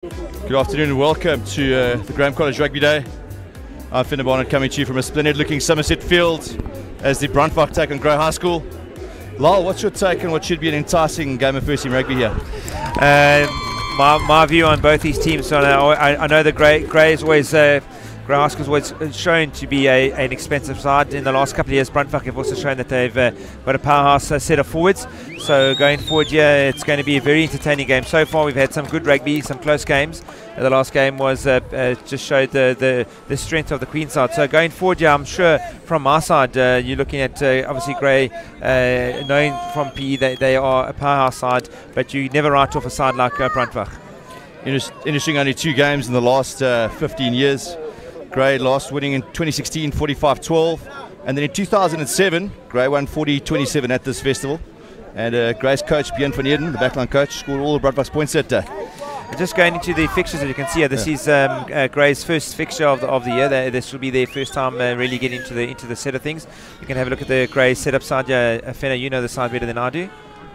Good afternoon and welcome to the Graeme College Rugby Day. I'm Finn Barnett coming to you from a splendid looking Somerset field as the Brandwag take on Grey High School. Lyle, what's your take on what should be an enticing game of first team rugby here? My view on both these teams, so I know the Grey is always Grey High School is always shown to be an expensive side. In the last couple of years, Brandwag have also shown that they've got a powerhouse set of forwards. So going forward, yeah, it's going to be a very entertaining game. So far, we've had some good rugby, some close games. The last game was just showed the strength of the Queen side. So going forward, yeah, I'm sure from my side, you're looking at obviously Grey, knowing from PE that they are a powerhouse side, but you never write off a side like Brandwag. Interesting, only 2 games in the last 15 years. Grey last winning in 2016, 45-12, and then in 2007, Grey won 40-27 at this festival. And Grey's coach, Björn van Eden, the backline coach, scored all of Brandwag's points that day. Just going into the fixtures, as you can see here, this is Grey's first fixture of the year. This will be their first time really getting into the set of things. You can have a look at the Grey setup side. Fenna, you know the side better than I do.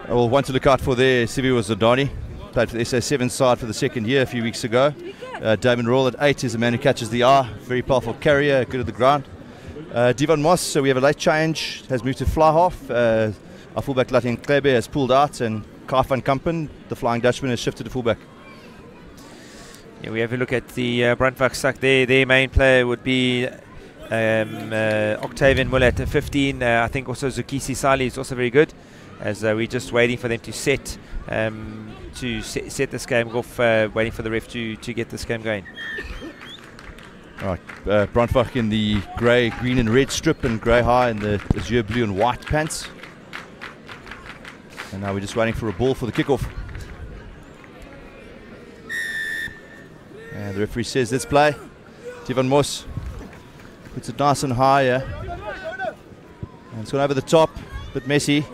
Well, one to look out for there, Sibi was Zodani. Played for the SA7 side for the second year a few weeks ago. Damon Royal at 8 is the man who catches the eye. Very powerful carrier, good at the ground. Devon Moss, so we have a late change, has moved to fly half. Our fullback Latien Klebe has pulled out, and Kai van Kampen, the Flying Dutchman, has shifted to fullback. Yeah, we have a look at the Brandwag stack there. Their main player would be Octavian Muller at 15. I think also Zukisi Sali is also very good, as we're just waiting for them to set this game off, waiting for the ref to get this game going. All right, Brandwag in the grey, green and red strip, and Grey High in the azure blue and white pants. And now we're just waiting for a ball for the kickoff. And the referee says, let's play. Devon Moss puts it nice and high here. And it's gone over the top, a bit messy.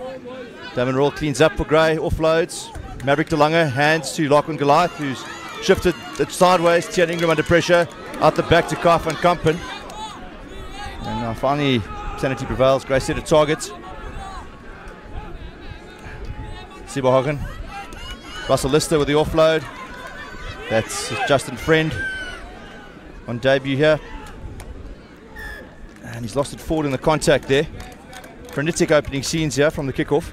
Damon Roll cleans up for Grey, offloads. Maverick De Lange hands to Lachlan Goliath, who's shifted it sideways. Tian Ingram under pressure. Out the back to Kai van Kampen. And now finally, sanity prevails. Grey set a target. Sibo Hagen. Russell Lister with the offload. That's Justin Friend on debut here. And he's lost it forward in the contact there. Frenetic opening scenes here from the kickoff.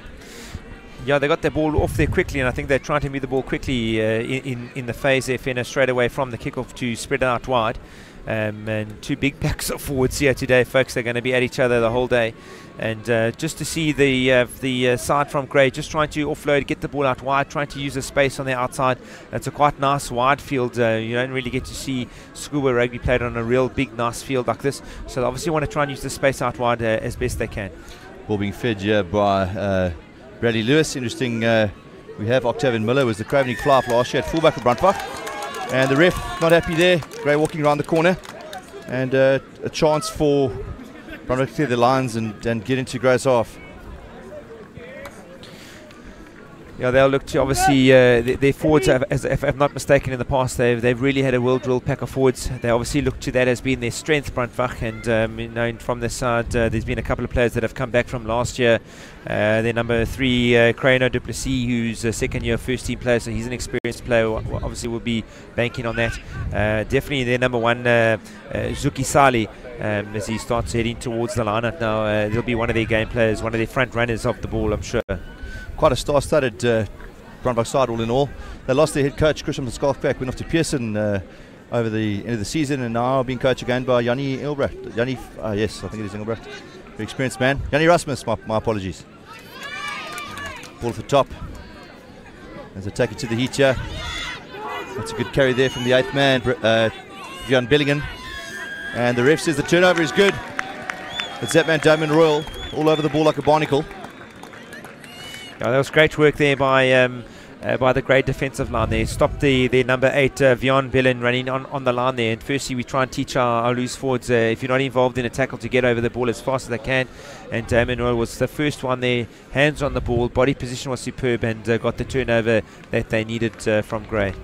Yeah, they got their ball off there quickly, and I think they're trying to move the ball quickly in the phase there, Fenner, straight away from the kickoff to spread it out wide. And 2 big packs of forwards here today, folks. They're going to be at each other the whole day. And just to see the side from Grey just trying to offload, get the ball out wide, trying to use the space on the outside. It's a quite nice wide field. You don't really get to see schoolboy rugby played on a real big nice field like this. So they obviously want to try and use the space out wide as best they can. Ball being fed here by Bradley Lewis. Interesting, we have Octavian Miller, was the Cravening fly last year at fullback for Brandwag. And the ref not happy there. Grey walking around the corner. And a chance for Brandwag to clear the lines and get into Grey's half. Yeah, they'll look to obviously their forwards, if I'm not mistaken, in the past they've really had a well-drilled pack of forwards. They obviously look to that as being their strength, Brandwag, and you know, from this side there's been a couple of players that have come back from last year. Their number 3, Crano Du Plessis, who's a second-year first-team player, so he's an experienced player. Obviously, will be banking on that. Definitely their number 1, Zuki Sali, as he starts heading towards the lineup now. He'll be one of their game players, one of their front runners of the ball, I'm sure. Quite a star-studded Brandwag side all in all. They lost their head coach, Christian van Skalkbeck, went off to Pearson over the end of the season, and now being coached again by Jannie Engelbrecht. Yes, I think it is Engelbrecht. Very experienced man. Jannie Rasmus, my apologies. Ball for top. As they take it to the heat here. That's a good carry there from the 8th man, Björn Bellingen. And the ref says the turnover is good. It's that man, Damon Royal, all over the ball like a barnacle. Yeah, that was great work there by the great defensive line there. Stopped their number 8, Björn Bellingen, running on the line there. And firstly, we try and teach our loose forwards, if you're not involved in a tackle, to get over the ball as fast as they can. And Damon Royal was the first one there, hands on the ball, body position was superb, and got the turnover that they needed from Grey.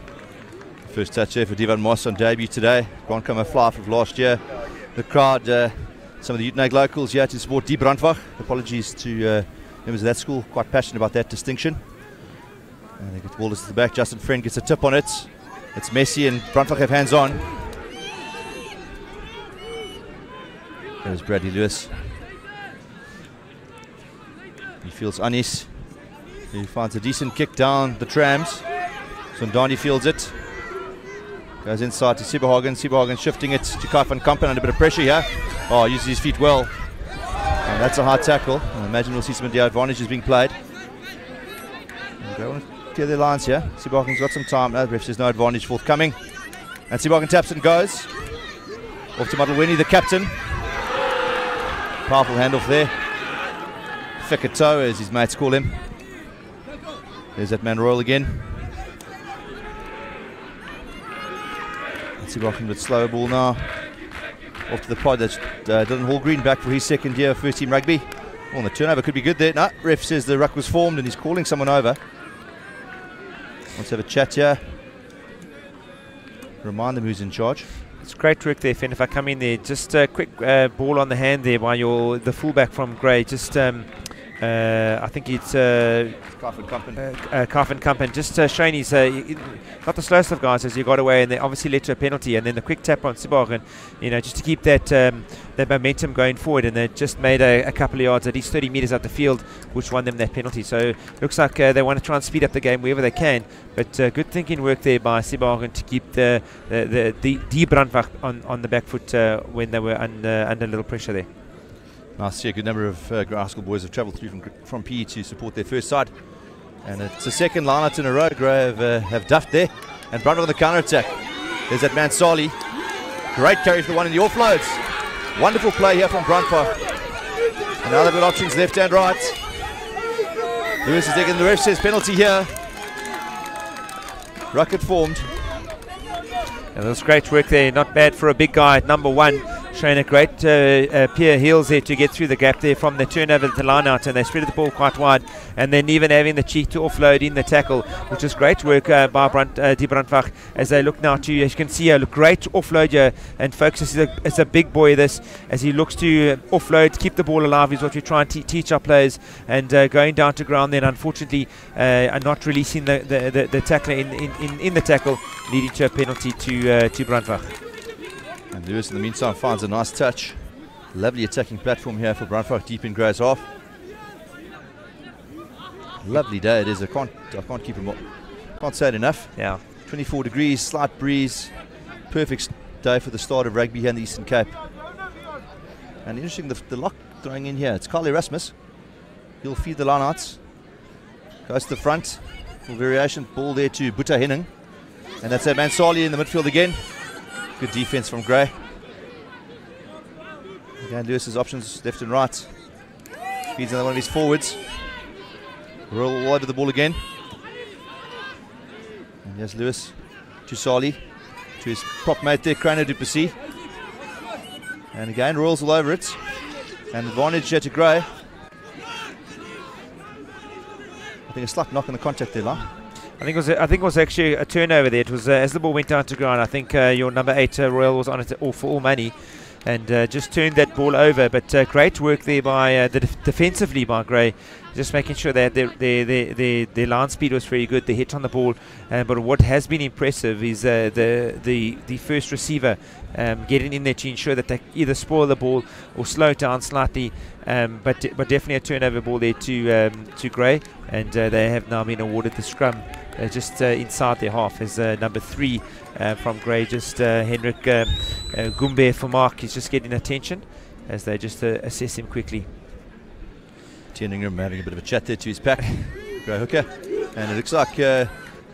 First touch there for Devon Moss on debut today. Gone come a fly from last year. The crowd, some of the Utenhage locals here to support Die Brandwag. Apologies to members of that school, quite passionate about that distinction. And they get the ball to the back. Justin Friend gets a tip on it. It's messy and Brandwag have hands on. There's Bradley Lewis. He feels unease. He finds a decent kick down the trams. Sondani fields it. Goes inside to Sieberhagen. Sieberhagen shifting it to Kai van Kampen under a bit of pressure here. Oh, uses his feet well. And that's a hard tackle. I imagine we'll see some of the advantages being played. They want to clear their lines here. Sieberhagen's got some time. No, there's no advantage forthcoming. And Sieberhagen taps and goes. Off to Madalweni, the captain. Powerful handoff there. Fekato, as his mates call him. There's that man Royal again. Sieberhagen with slower ball now. Off to the pod. That's Dylan Hallgreen back for his second year of first team rugby. Oh, and the turnover could be good there. No, ref says the ruck was formed and he's calling someone over. Let's have a chat here. Remind them who's in charge. It's great work there, Finn. If I come in there, just a quick ball on the hand there by the fullback from Grey. Just I think it's Kai van Kampen. Just showing he's not the slowest of guys as he got away, and they obviously led to a penalty. And then the quick tap on Sieberhagen, just to keep that that momentum going forward. And they just made a couple of yards, at least 30 metres out the field, which won them that penalty. So looks like they want to try and speed up the game wherever they can. But good thinking work there by Sieberhagen to keep the Brandwag on the back foot when they were under a little pressure there. Nice to see a good number of high school boys have travelled through from PE to support their first side. And it's the second line-out in a row. Grey have duffed there. And Brandwag on the counter-attack. There's that man Sali. Great carry for the one in the offloads. Wonderful play here from Brandwag. And now they've got options left and right. Lewis is digging. The ref says penalty here. Rucket formed. And that's great work there. Not bad for a big guy at number 1. Showing a great Pierre Heels there to get through the gap there from the turnover to line out, and they spread the ball quite wide, and then even having the cheek to offload in the tackle, which is great work by Die Brandwag as they look now to, as you can see, a great offload here, and folks, it's a big boy this, as he looks to offload, keep the ball alive is what we try and teach our players, and going down to ground then unfortunately not releasing the tackler in the tackle, leading to a penalty to Brandwag. And Lewis in the meantime finds a nice touch. Lovely attacking platform here for Brandwag deep in Grey's half. Lovely day it is. I can't keep him up. Can't say it enough. Yeah. 24 degrees, slight breeze. Perfect day for the start of rugby here in the Eastern Cape. And interesting, the lock throwing in here. It's Carl Erasmus. He'll feed the line-outs. Goes to the front. Full variation. Ball there to Buta Henning. And that's that man Sali in the midfield again. Good defense from Grey. Again, Lewis's options left and right. Feeds another one of his forwards. Roll all over the ball again. And here's Lewis to Sali, to his prop mate there, Crane du Plessis. And again, rolls all over it. And advantage here to Grey. I think a slight knock on the contact there, Lyle. I think it was actually a turnover there. It was as the ball went down to ground. I think your number 8 Royal was on it for all money, and just turned that ball over. But great work there by defensively by Grey, just making sure that their line speed was very good. The hit on the ball, but what has been impressive is the first receiver getting in there to ensure that they either spoil the ball or slow it down slightly. But definitely a turnover ball there to Grey, and they have now been awarded the scrum just inside their half as number 3 from Grey, just Henrik Gumbe for Mark. He's just getting attention as they just assess him quickly. Ingram having a bit of a chat there to his pack. Grey hooker, and it looks like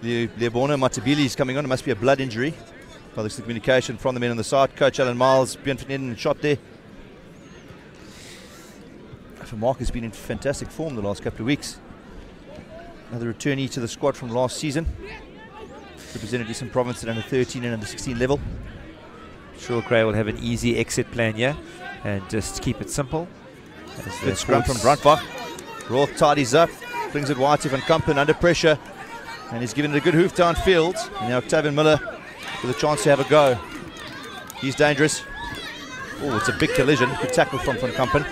Leoborno Matabili is coming on. It must be a blood injury. By the communication from the men on the side. Coach Alan Miles, Björn van Eden shot there. Mark has been in fantastic form the last couple of weeks. Another returnee to the squad from last season. Represented Eastern Province at under 13 and under 16 level. Sure, Grey will have an easy exit plan here and just keep it simple. Good scrum from Brandwag. Roll tidies up, brings it wide to Van Kampen under pressure, and he's given it a good hoof downfield. And now Octavian Miller with a chance to have a go. He's dangerous. Oh, it's a big collision. Good tackle from Van Kampen.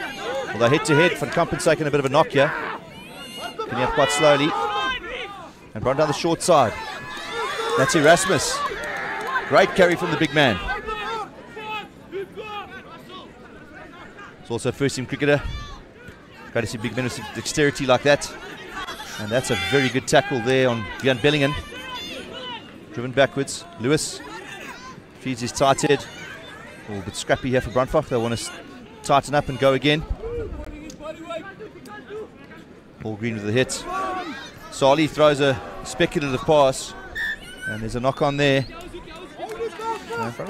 Although head to head, Van Kampen's taking a bit of a knock here. Getting up quite slowly. And run down the short side. That's Erasmus. Great carry from the big man. He's also a first-team cricketer. Great to see big men with dexterity like that. And that's a very good tackle there on Jan Bellingen. Driven backwards. Lewis feeds his tight head. A little bit scrappy here for Brandwag. They want to tighten up and go again. Paul Green with the hit. Sali throws a speculative pass. And there's a knock on there.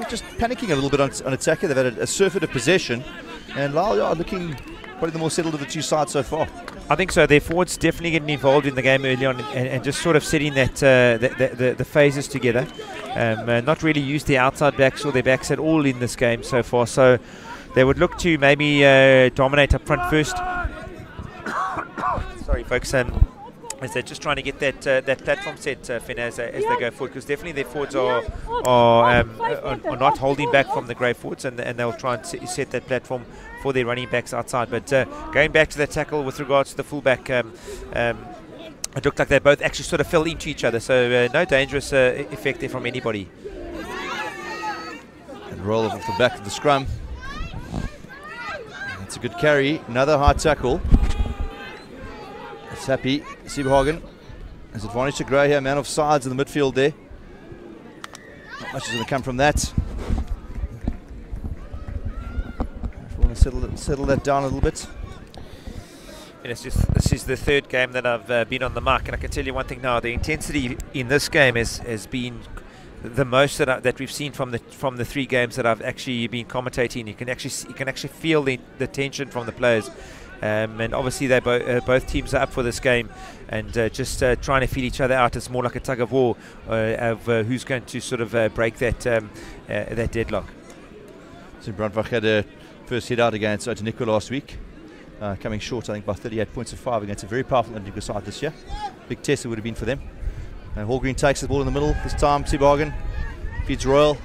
Just panicking a little bit on attack. They've had a surfeit of possession. And Lyle are looking probably the more settled of the two sides so far. I think so. Their forwards definitely getting involved in the game early on and just sort of setting that the phases together. Not really used the outside backs or their backs at all in this game so far. So they would look to maybe dominate up front first. Sorry, folks. As they're just trying to get that platform set, Finn, as they go forward, because definitely their forwards are not holding back from the grey forwards, and they'll try and set that platform for their running backs outside. But going back to that tackle with regards to the fullback, it looked like they both actually sort of fell into each other, so no dangerous effect there from anybody. And roll off the back of the scrum. That's a good carry. Another hard tackle. It's happy. Sieberhagen has advantage to Gray here. Man off sides in the midfield there. Not much is going to come from that. I want to settle that down a little bit. And it's just, this is the third game that I've been on the mark, and I can tell you one thing now: the intensity in this game has been the most that we've seen from the three games that I've actually been commentating. You can actually feel the tension from the players. And obviously they both teams are up for this game, and just trying to feel each other out. It's more like a tug of war of who's going to sort of break that deadlock. So Brandwag had a first hit out against Otanico last week, coming short I think by 38 points of 5 against a very powerful Otanico side this year. Big test it would have been for them. And Hall Green takes the ball in the middle this time. Sieberhagen feeds Royal.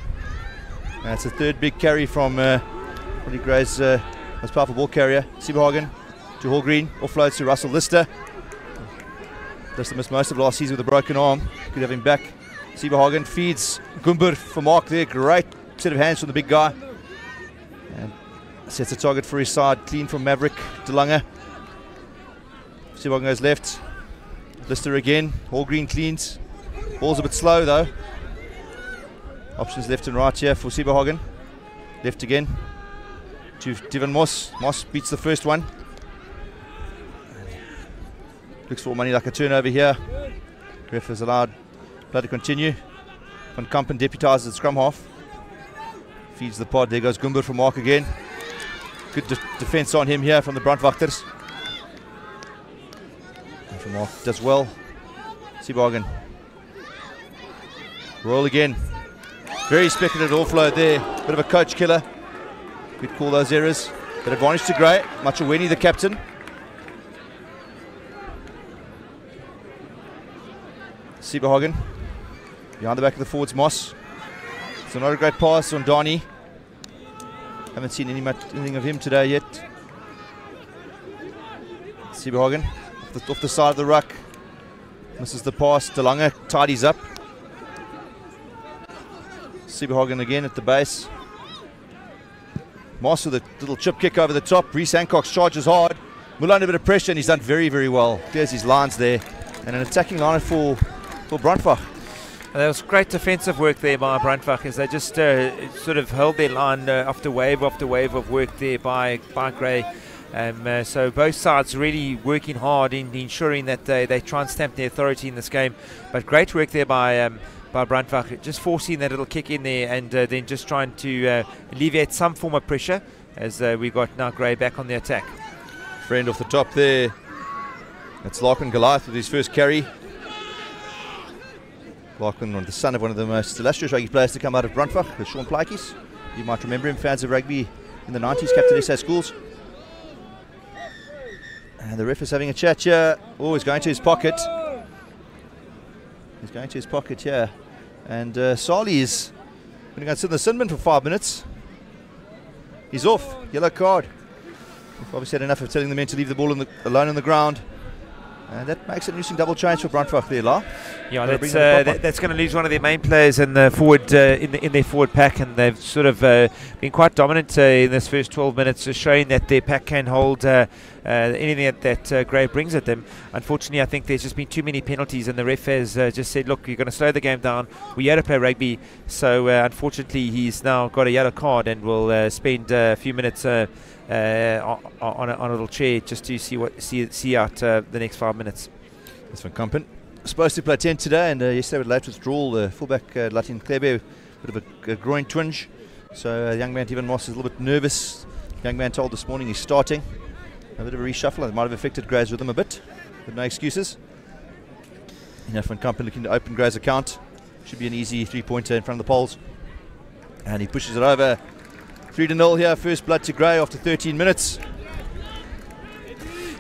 And it's the third big carry from Willie Gray's most powerful ball carrier. Sieberhagen to Hall Green, offloads to Russell Lister. Lister missed most of last season with a broken arm. Could have him back. Sieberhagen feeds Gumber for Mark there. Great set of hands from the big guy. And sets a target for his side. Clean from Maverick De Lange. Sieberhagen goes left. Lister again. Hall Green cleans. Ball's a bit slow though. Options left and right here for Sieberhagen. Left again to Devon Moss. Moss beats the first one. Looks for money like a turnover here. Ref has allowed play to continue. Van Kampen deputises at scrum half. Feeds the pod. There goes Gumber for Mark again. Good defence on him here from the Brandwagters. And from Mark does well. Sieberhagen. Roll again. Very speculative offload there. Bit of a coach killer. Good call those errors. But advantage to Gray. Machaweni the captain. Sieberhagen. Behind the back of the forwards, Moss. So not a great pass on Donny. Haven't seen anything of him today yet. Sieberhagen off the side of the ruck. Misses the pass. De Lange tidies up. Sieberhagen again at the base. Moss with a little chip kick over the top. Reece Hancock charges hard. Muller under a bit of pressure, and he's done very, very well. There's his lines there. And an attacking line for Brandwag. There was great defensive work there by Brandwag as they just sort of held their line after wave of work there by Gray. So both sides really working hard in ensuring that they try and stamp their authority in this game. But great work there by Brandwag, just forcing that little kick in there and then just trying to alleviate some form of pressure as we've got now Gray back on the attack. Friend off the top there. That's Larkin Goliath with his first carry. Larkin, the son of one of the most illustrious rugby players to come out of Brandwag, with Sean Plaatjes. You might remember him, fans of rugby in the 90s, captain SA Schools. And the ref is having a chat here. Oh, he's going to his pocket. He's going to his pocket here. And Sali is going to go and sit in the Sinman for 5 minutes. He's off. Yellow card. We've obviously had enough of telling the men to leave the ball alone on the ground. And that makes an interesting double change for Brandwag there, La. Yeah, that's going to lose one of their main players in the forward in their forward pack, and they've sort of been quite dominant in this first 12 minutes, showing that their pack can hold anything that Gray brings at them. Unfortunately, I think there's just been too many penalties, and the ref has just said, look, you're going to slow the game down. We're here to play rugby, so unfortunately he's now got a yellow card and will spend a few minutes on a little chair just to see out the next 5 minutes. That's Van Kampen. Supposed to play 10 today, and yesterday with late withdrawal, fullback Latin Klebe, bit of a groin twinge. So young man Devin Moss is a little bit nervous. Young man told this morning he's starting. A bit of a reshuffle. It might have affected Gray's rhythm a bit, but no excuses. Van Kampen looking to open Gray's account. Should be an easy 3-pointer in front of the poles. And he pushes it over. 3-0 here, first blood to Gray after 13 minutes.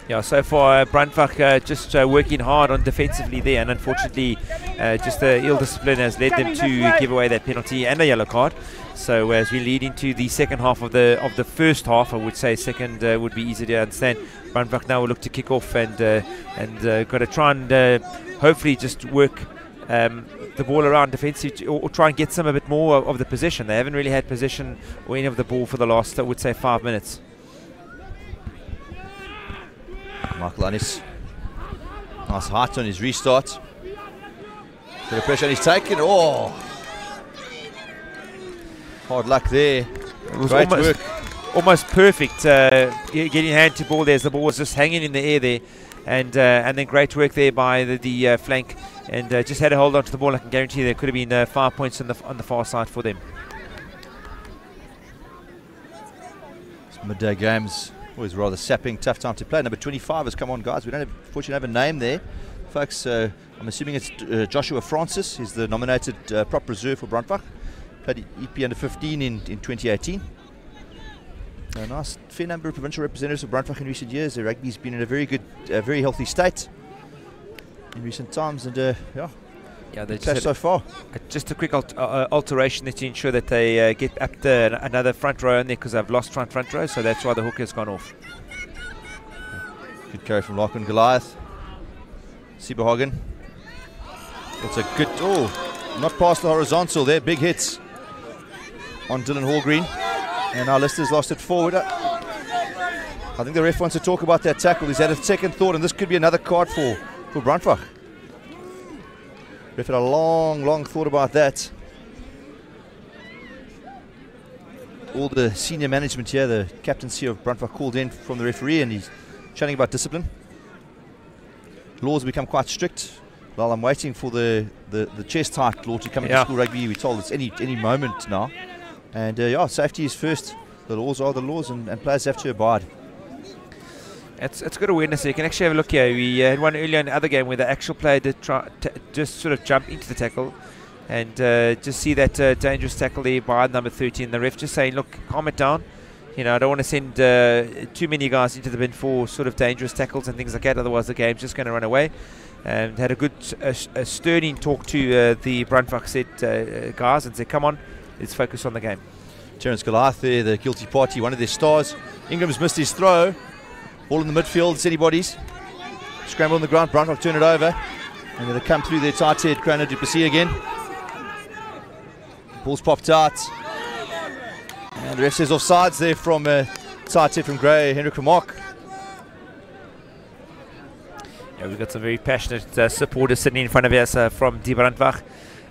Yeah, so far Brandwag just working hard on defensively there, and unfortunately just the ill discipline has led them to give away that penalty and a yellow card. So as we lead into the second half of the first half, I would say second would be easy to understand. Brandwag now will look to kick off and got to try and hopefully just work the ball around defensively, or try and get some a bit more of the possession. They haven't really had possession or any of the ball for the last, I would say, 5 minutes. Michael Annis, nice height on his restart. Bit of pressure and he's taken. Oh, hard luck there. It was great work. Almost perfect getting hand to ball there as the ball was just hanging in the air there, and then great work there by the flank, and just had to hold on to the ball. I can guarantee there could have been 5 points on the far side for them. It's midday games. Always rather sapping, tough time to play. Number 25 has come on, guys. We don't fortunately have a name there, folks. I'm assuming it's Joshua Francis. He's the nominated prop reserve for Brandwag. Played EP under 15 in 2018. A nice fair number of provincial representatives of Brandwag in recent years. The rugby's been in a very good, very healthy state in recent times, and yeah, they just so far. Just a quick alteration to ensure that they get up to another front row in there, because they've lost front row, so that's why the hook has gone off. Good carry from Lachlan Goliath. Sieberhagen. It's a good, not past the horizontal there, big hits on Dylan Hallgreen. And our Lister's lost it forward. I think the ref wants to talk about that tackle. He's had a second thought, and this could be another card for Brandwag. Ref had a long thought about that. All the senior management here, the captaincy of Brandwag, called in from the referee, and he's chatting about discipline. Laws have become quite strict. Well, I'm waiting for the chest height law to come into school rugby. We're told it's any moment now. And yeah, safety is first. The laws are the laws, and players have to abide. It's good awareness there. You can actually have a look here. We had one earlier in the other game where the actual player did try just sort of jump into the tackle, and just see that dangerous tackle there by number 13. The ref just saying, look, calm it down. You know, I don't want to send too many guys into the bin for sort of dangerous tackles and things like that. Otherwise, the game's just going to run away. And had a good, sterning talk to the Brandwag said guys, and said, come on, let's focus on the game. Terence Goliath there, the guilty party, one of their stars. Ingram's missed his throw. Ball in the midfield, it's anybody's. Scramble on the ground, Brandwag turn it over. And then they come through their tight head, Croner du Plessis again. Ball's popped out. And the ref says offsides there from tight head from Gray, Henrik Remark. Yeah, we've got some very passionate supporters sitting in front of us from Die Brandwag.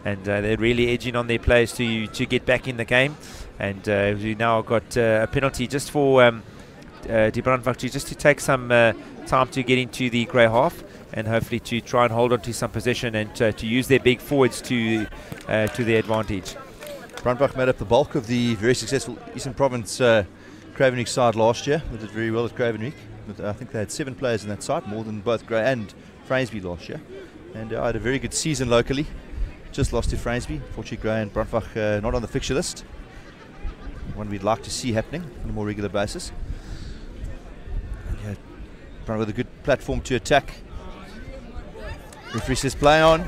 And they're really edging on their players to get back in the game. And we now got a penalty just for Die Brandwag just to take some time to get into the grey half, and hopefully to try and hold on to some possession and to use their big forwards to their advantage. Brandwag made up the bulk of the very successful Eastern Province Cravenwick side last year. They did very well at Cravenwick. I think they had 7 players in that side, more than both Grey and Fransby last year. And I had a very good season locally. Just lost to Fransby. Fortunately, Grey and Brandwag not on the fixture list. One we'd like to see happening on a more regular basis. Yeah, Brandwag with a good platform to attack. Referee says play on.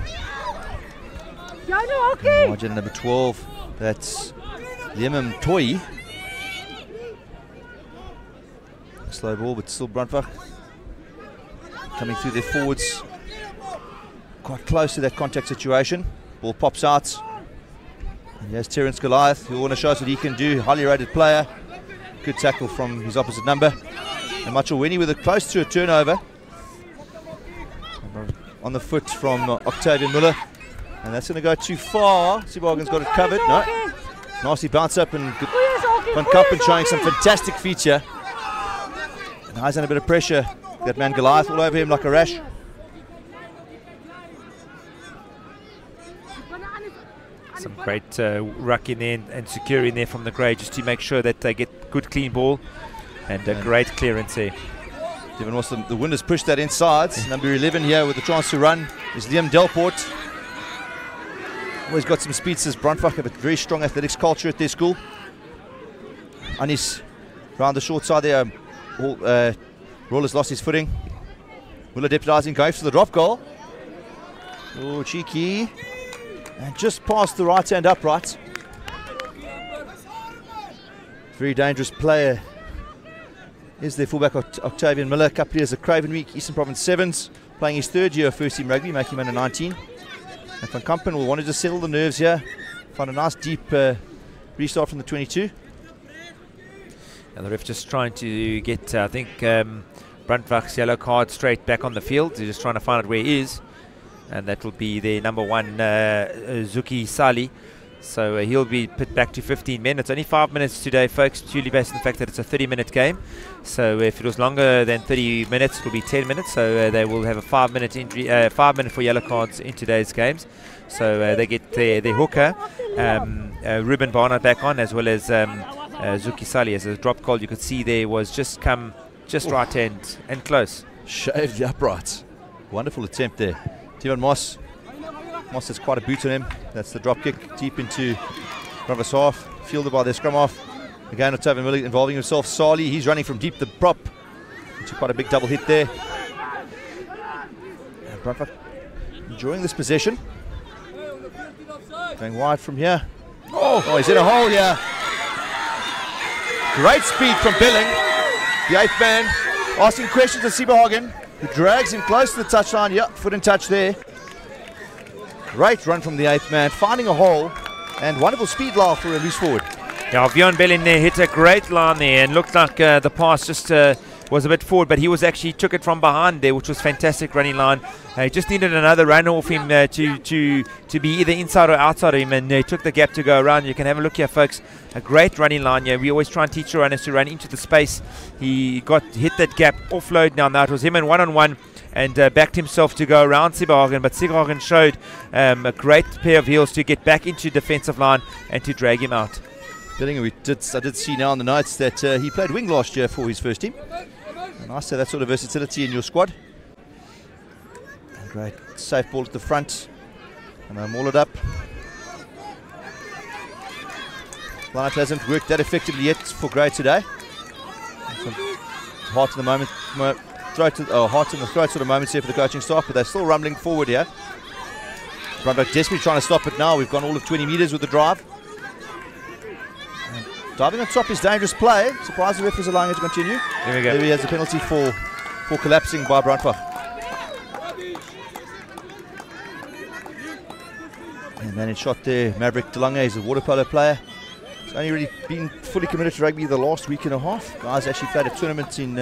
Margin number 12. That's Liam Toy. Slow ball, but still Brandwag. coming through their forwards. Quite close to that contact situation. Ball pops out. And here's Terence Goliath, who want to show us what he can do. Highly rated player. Good tackle from his opposite number. And Machowini with a close to a turnover. On the foot from Octavian Muller. And that's going to go too far. Sibagan's got it covered. No. Nasty bounce up, and Van Kampen showing some fantastic feature. Now he's under a bit of pressure. That man Goliath all over him like a rash. Some great ruck in there and securing there from the grey, just to make sure that they get good clean ball, and a great clearance there. Given also the wind has pushed that inside. Number 11 here with the chance to run is Liam Delport. Always got some speed, says Brandwag have a very strong athletics culture at their school. Anis round the short side there. Roller's lost his footing. Muller deputising, going for the drop goal. Oh, cheeky. And just past the right hand upright. Very dangerous player is their fullback Octavian Miller. A couple of years at Craven Week, Eastern Province Sevens, playing his third year of first team rugby, making him under 19. And Van Kampen will want to just settle the nerves here. Find a nice deep restart from the 22. And the ref just trying to get, I think, Brandwag's yellow card straight back on the field. They're just trying to find out where he is. And that will be their number 1, Zuki Sali. So he'll be put back to 15 men. It's only 5 minutes today, folks, purely based on the fact that it's a 30-minute game. So if it was longer than 30 minutes, it will be 10 minutes. So they will have a 5-minute injury, 5 minute for yellow cards in today's games. So they get their hooker, Ruben Barnard, back on, as well as Zuki Sali. As a drop goal, you could see there was just right hand and close. Shaved the uprights. Wonderful attempt there. Tivan Moss. Moss has quite a boot on him. That's the drop kick deep into Brandwag's half. Fielded by their scrum half. Again, Octavian Miller involving himself. Sali, he's running from deep the prop. Took quite a big double hit there. And Brandwag enjoying this possession. Going wide from here. Oh, he's in a hole here. Great speed from Billing. The 8th man asking questions of Sibahagen, who drags him close to the touchline. Yeah, foot in touch there. Great run from the 8th man, finding a hole, and wonderful speed line for a loose forward. Yeah, Bjorn Belling there hit a great line there, and looked like the pass just was a bit forward, but he was actually took it from behind there, which was fantastic running line. He just needed another run off him to be either inside or outside of him, and he took the gap to go around. You can have a look here, folks. A great running line. Yeah, we always try and teach the runners to run into the space. He hit that gap, offload. Now it was him and one-on-one, and backed himself to go around Sibahagen, but Sibahagen showed a great pair of heels to get back into defensive line and to drag him out. Billing, I did see now in the notes that he played wing last year for his first team. Nice to have that sort of versatility in your squad. And great safe ball at the front, and they'll maul it up. Lineup hasn't worked that effectively yet for Grey today. Some heart in the moment, heart in the throat sort of moments here for the coaching staff, but they're still rumbling forward here. Brandwag desperately trying to stop it now. We've gone all of 20 metres with the drive. And diving on top is dangerous play. Surprised the ref is allowing it to continue. There we go. There he has a penalty for collapsing by Brandwag. And then it shot there, Maverick DeLange is a water polo player. He's only really been fully committed to rugby the last week and a half. Guys actually played a tournament in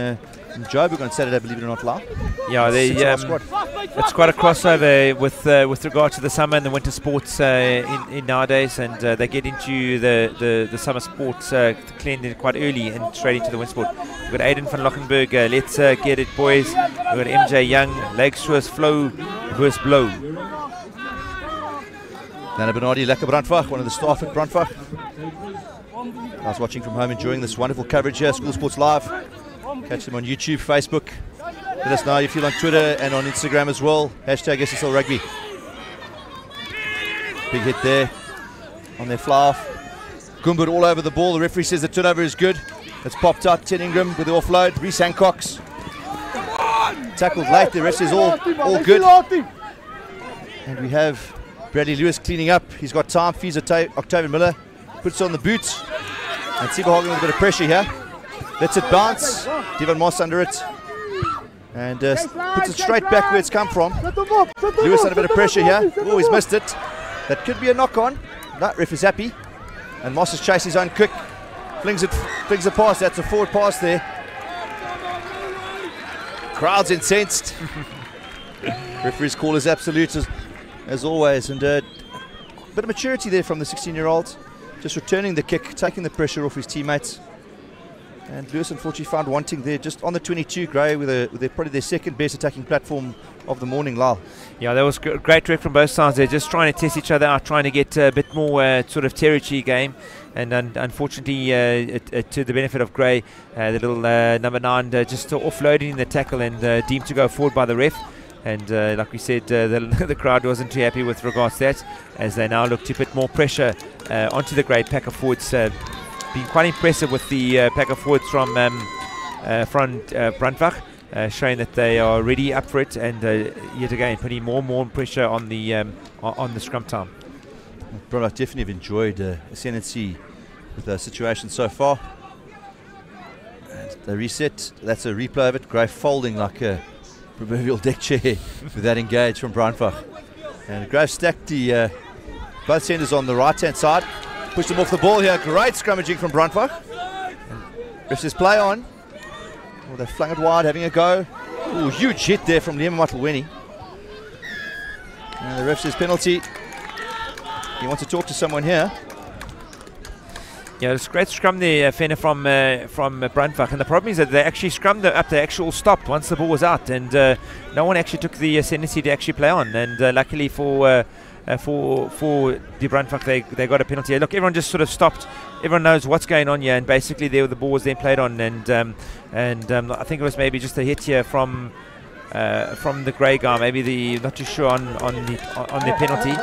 Joburg on Saturday, believe it or not, live. Yeah, it's quite a crossover with regard to the summer and the winter sports in nowadays, and they get into the summer sports cleaned quite early and straight into the winter sport. We've got Aiden van Lockenberg, let's get it, boys. We've got MJ Young, Lake Source Flow versus Blow. Dana Bernardi, Lekker Brandwag, one of the staff at Brandwag. I was watching from home, enjoying this wonderful coverage here, School Sports Live. Catch them on YouTube, Facebook. Let us know if you're on Twitter and on Instagram as well. Hashtag SSL Rugby. Big hit there on their fly off. Gumbud all over the ball. The referee says the turnover is good. It's popped out. Ted Ingram with the offload. Reese Hancock's tackled late. The rest is all good. And we have Bradley Lewis cleaning up. He's got time. Fees Octavian Miller. Puts on the boots. And Sibahagen with a bit of pressure here. Lets it bounce. Devon Moss under it. and puts it straight back where it's come from. Lewis under a bit of pressure here. Oh, he's missed it. That could be a knock on. No, ref is happy. And Moss has chased his own kick. Flings it past. That's a forward pass there. Crowd's incensed. Referee's call is absolute as always. And a bit of maturity there from the 16-year-old. Just returning the kick, taking the pressure off his teammates. And Lewis unfortunately found wanting there just on the 22, Gray, with probably their second best attacking platform of the morning, Lyle. Yeah, that was great work from both sides. They're just trying to test each other out, trying to get a bit more sort of territory game. And unfortunately, to the benefit of Gray, the little number 9 just offloading the tackle and deemed to go forward by the ref. And like we said, the crowd wasn't too happy with regards to that, as they now look to put more pressure onto the Grey pack of forwards. Been quite impressive with the pack of forwards from Brandwag, showing that they are really up for it, and yet again putting more and more pressure on the scrum time. Brandwag definitely have enjoyed ascendancy with the situation so far. And they reset. That's a replay of it. Gray folding like a proverbial deck chair with that engage from Brandwag. And Gray stacked the both centres on the right hand side. Pushed him off the ball here. Great scrummaging from Brandwag. Ref says play on. Oh, they flung it wide, having a go. Ooh, huge hit there from Liam Matulweni. And the ref says penalty. He wants to talk to someone here. Yeah, it's a great scrum there, Fenner, from Brandwag. And the problem is that they actually scrummed up. They actually stopped once the ball was out, and no one actually took the ascendancy to actually play on. And luckily for the Brandwag, they got a penalty. Look, everyone just sort of stopped. Everyone knows what's going on here, and basically there the ball was then played on. And I think it was maybe just a hit here from the Grey guy. Maybe not too sure on the penalty.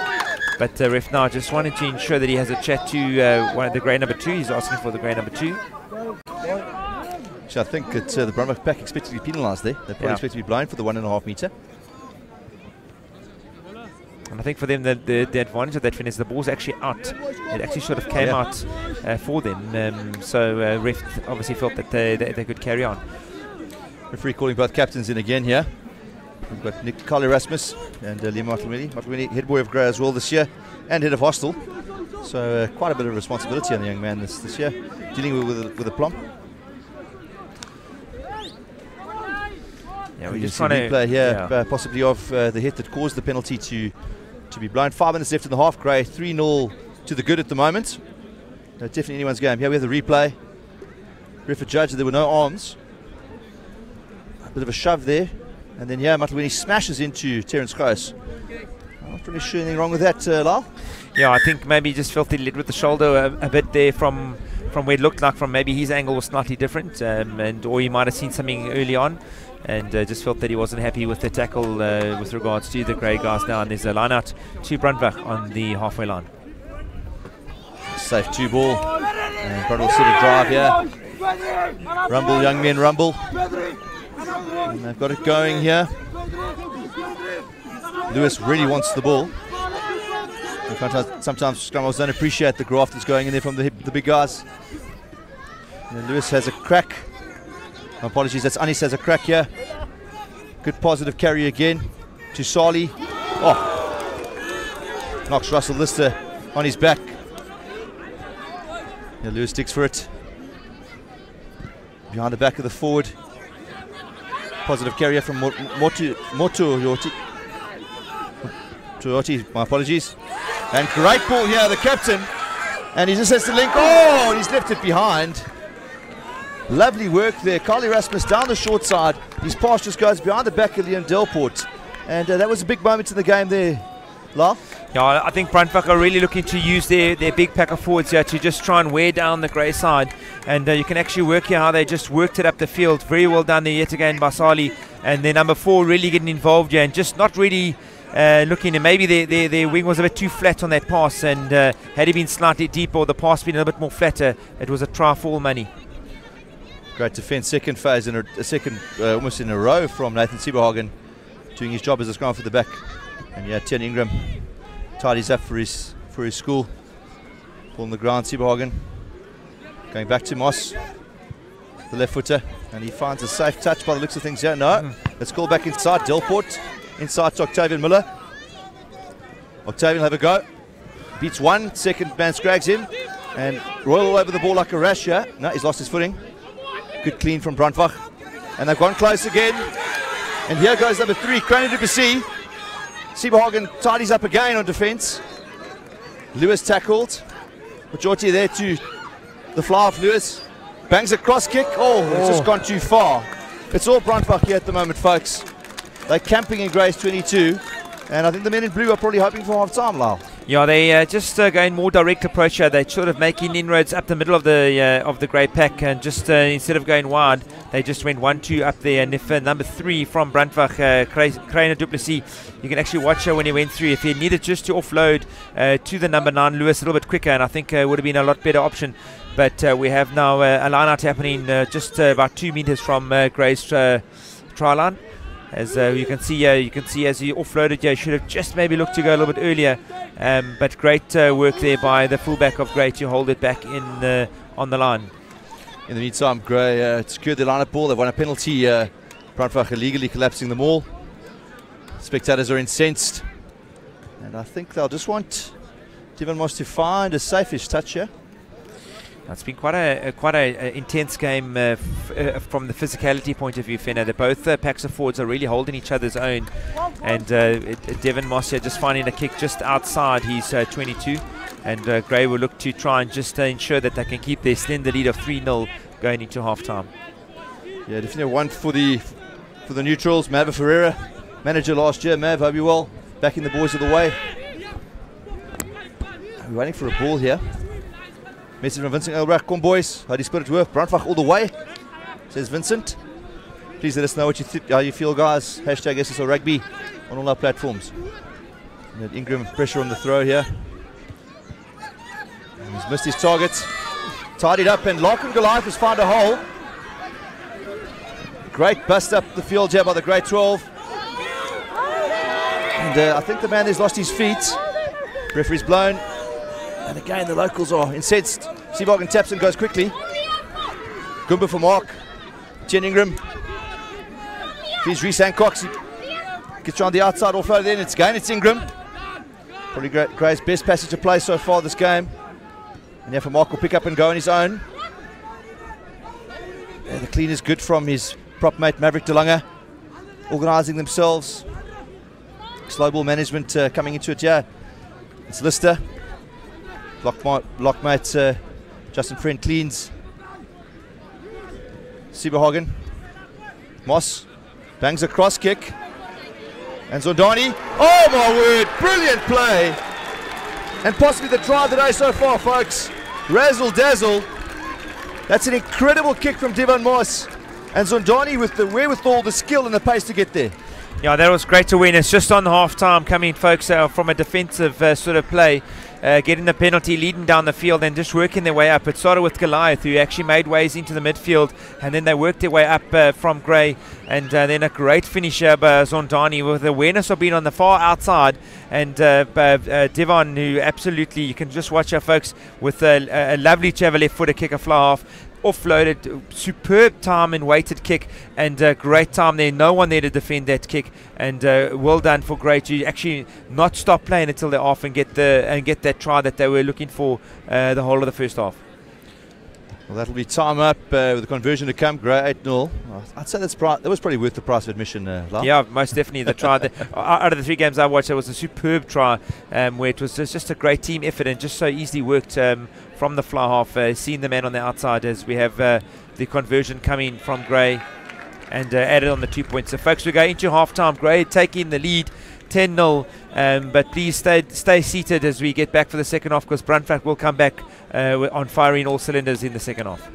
But the ref now just wanted to ensure that he has a chat to one of the Grey number 2. He's asking for the Grey number 2. So I think that the Brandwag pack expected to be penalised there. They probably expect to be blind for the 1.5 metre. And I think for them the advantage of that fin is the ball's actually out. It actually sort of came out for them. So ref obviously felt that they could carry on. Referee calling both captains in again here. We've got Nick Carl Erasmus and Liam Matulweni, head boy of Grey as well this year, and head of hostel. So quite a bit of responsibility on the young man this year, dealing with a plump. Yeah, we just trying to replay here, possibly of the hit that caused the penalty to be blown. 5 minutes left in the half. Grey 3-0 to the good at the moment. Definitely anyone's game. Here we have the replay. Ref judged that there were no arms. A bit of a shove there. And then Matulweni smashes into Terence Gross. I'm not really sure anything wrong with that, Lyle. Yeah, I think maybe he just felt he led with the shoulder a bit there from where it looked like from maybe his angle was slightly different, or he might have seen something early on, and just felt that he wasn't happy with the tackle with regards to the Grey guys now. And there's a line out to Brandwag on the halfway line. Safe 2 ball. And Brandwag sort of drive here. Rumble, young men rumble. And they've got it going here. Lewis really wants the ball. And sometimes scrummers don't appreciate the graft that's going in there from the big guys. And Lewis has a crack. My apologies, that's Anis has a crack here. Good positive carry again to Sali. Oh, knocks Russell Lister on his back. Yeah, Lewis digs for it. Behind the back of the forward. Positive carrier from Motu Tuoti, my apologies. And great ball here, the captain. And he just has to link. Oh, he's left it behind. Lovely work there. Carl Erasmus down the short side. His pass just goes behind the back of Leon Delport. And that was a big moment in the game there, Lyle. Yeah, I think Brandwag are really looking to use their big pack of forwards here to just try and wear down the Grey side. And you can actually work here how they just worked it up the field. Very well done there yet again by Sali. And then number 4 really getting involved here and just not really looking. And maybe their wing was a bit too flat on that pass. And had he been slightly deeper or the pass been a little bit more flatter, it was a try for all money. Great defence, second phase in a second, almost in a row from Nathan Sieberhagen, doing his job as a scrum for the back. And Tian Ingram tidies up for his school. Ball on the ground, Sieberhagen going back to Moss. the left footer, and he finds a safe touch by the looks of things here. No, let's call back inside. Delport inside to Octavian Miller. Octavian will have a go. Beats one, second man scrags him, and Royal all over the ball like a rash here. No, he's lost his footing. Good clean from Brandwag, and they've gone close again. And here goes number 3, Graeme College. Sieberhagen tidies up again on defence. Lewis tackled. Majority there to the fly off Lewis. Bangs a cross kick. Oh, it's just gone too far. It's all Brandwag here at the moment, folks. They're camping in Grace 22. And I think the men in blue are probably hoping for half time, Lyle. Yeah, they just going more direct approach here. They're sort of making inroads up the middle of the grey pack, and just instead of going wide, they just went 1-2 up there. And if number 3 from Brandwag, Graeme College, you can actually watch when he went through. If he needed just to offload to the number 9 Lewis a little bit quicker, and I think would have been a lot better option. But we have now a line out happening just about 2 meters from Grey's try line. As you can see as he offloaded here, should have just maybe looked to go a little bit earlier, but great work there by the fullback of Grey to hold it back in on the line. In the meantime, Grey secured the line-up ball. They've won a penalty. Brandwag illegally collapsing the maul. Spectators are incensed, and I think they'll just want Devon Moss to find a safe-ish touch here. It's been quite a intense game from the physicality point of view, Fenner. Both packs of forwards are really holding each other's own, and Devon Moss here just finding a kick just outside. He's 22, and Grey will look to try and just ensure that they can keep their slender lead of 3-0 going into half-time. Yeah, definitely one for the neutrals. Mav Ferreira, manager last year. Mav, hope you well. Backing the boys of the way. We're waiting for a ball here. Message from Vincent Elbrecht. Come boys, how do you split it work? Brandwag all the way, says Vincent. Please let us know what how you feel, guys. Hashtag SSL Rugby on all our platforms. And Ingram pressure on the throw here. And he's missed his target. Tidied up, and Larkin Goliath has found a hole. Great bust up the field here by the grade 12. And I think the man has lost his feet. Referee's blown. And again, the locals are incensed. Sieberhagen taps and goes quickly. Goomba for Mark. Jen Ingram. He's Reese Hancock. Gets around the outside, offload then. It's Ingram. Probably Grey's best passage to play so far this game. And yeah, for Mark will pick up and go on his own. Yeah, the clean is good from his prop mate Maverick DeLange. Organising themselves. Slow ball management coming into it here. It's Lister. Lockmate Justin Friend cleans. Sieberhagen. Moss bangs a cross kick. And Zondani. Oh my word, brilliant play. And possibly the try of the day so far, folks. Razzle dazzle. That's an incredible kick from Devon Moss. And Zondani with the wherewithal, the skill and the pace to get there. Yeah, that was great awareness just on half-time coming, folks, from a defensive sort of play. Getting the penalty, leading down the field and just working their way up. It started with Goliath, who actually made ways into the midfield, and then they worked their way up from Grey, and then a great finisher by Zondani with awareness of being on the far outside, and Devon, who absolutely, you can just watch our folks, with a lovely to have a left footer kick, a fly half, offloaded, superb time and weighted kick, and great time there, no one there to defend that kick, and well done for Grey to actually not stop playing until they're off and get that try that they were looking for the whole of the first half. Well, that'll be time up with the conversion to come. Grey 8-0. I'd say that was probably worth the price of admission. Yeah, most definitely. The try out of the 3 games I watched, it was a superb try, where it was just a great team effort and just so easily worked from the fly half. Seeing the man on the outside as we have the conversion coming from Grey, and added on the 2 points. So folks, we go into half-time. Grey taking the lead 10-0, but please stay seated as we get back for the second half, because Brandwag will come back on firing all cylinders in the second half.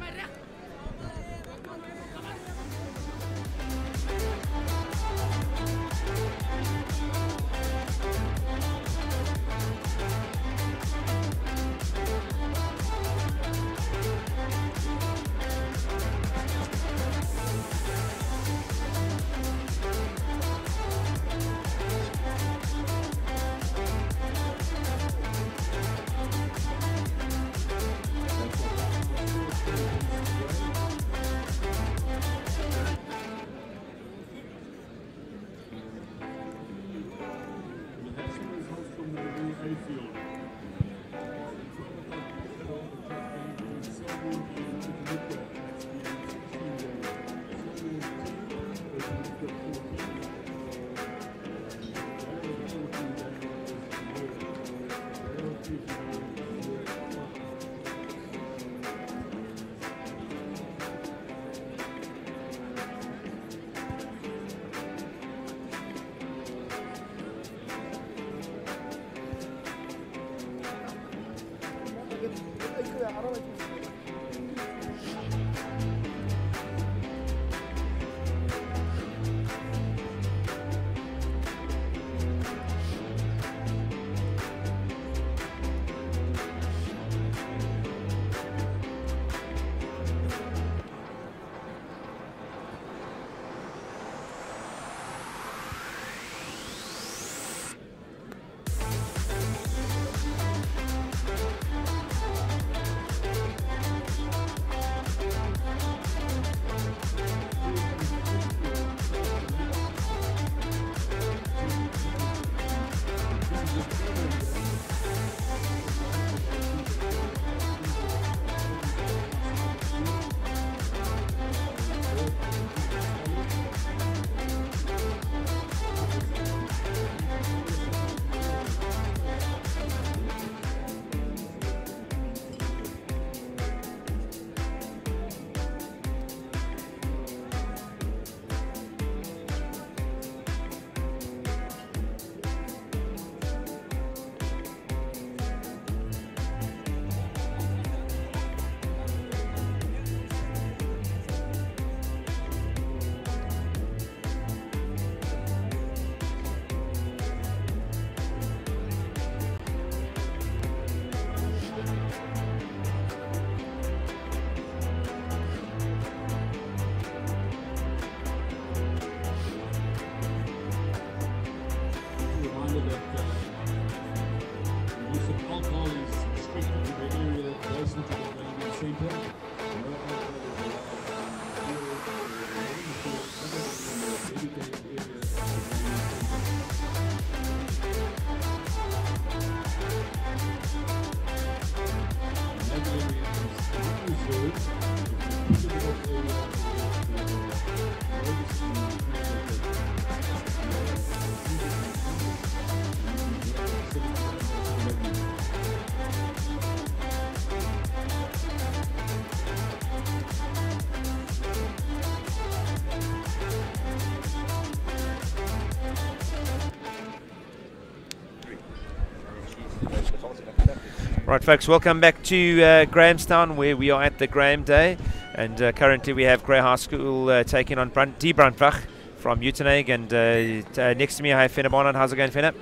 Right, folks, welcome back to Grahamstown, where we are at the Graeme Day, and currently we have Grey High School taking on Brandwag from Uitenhage, and next to me I have Fenna Barnard. How's it going, Fenna?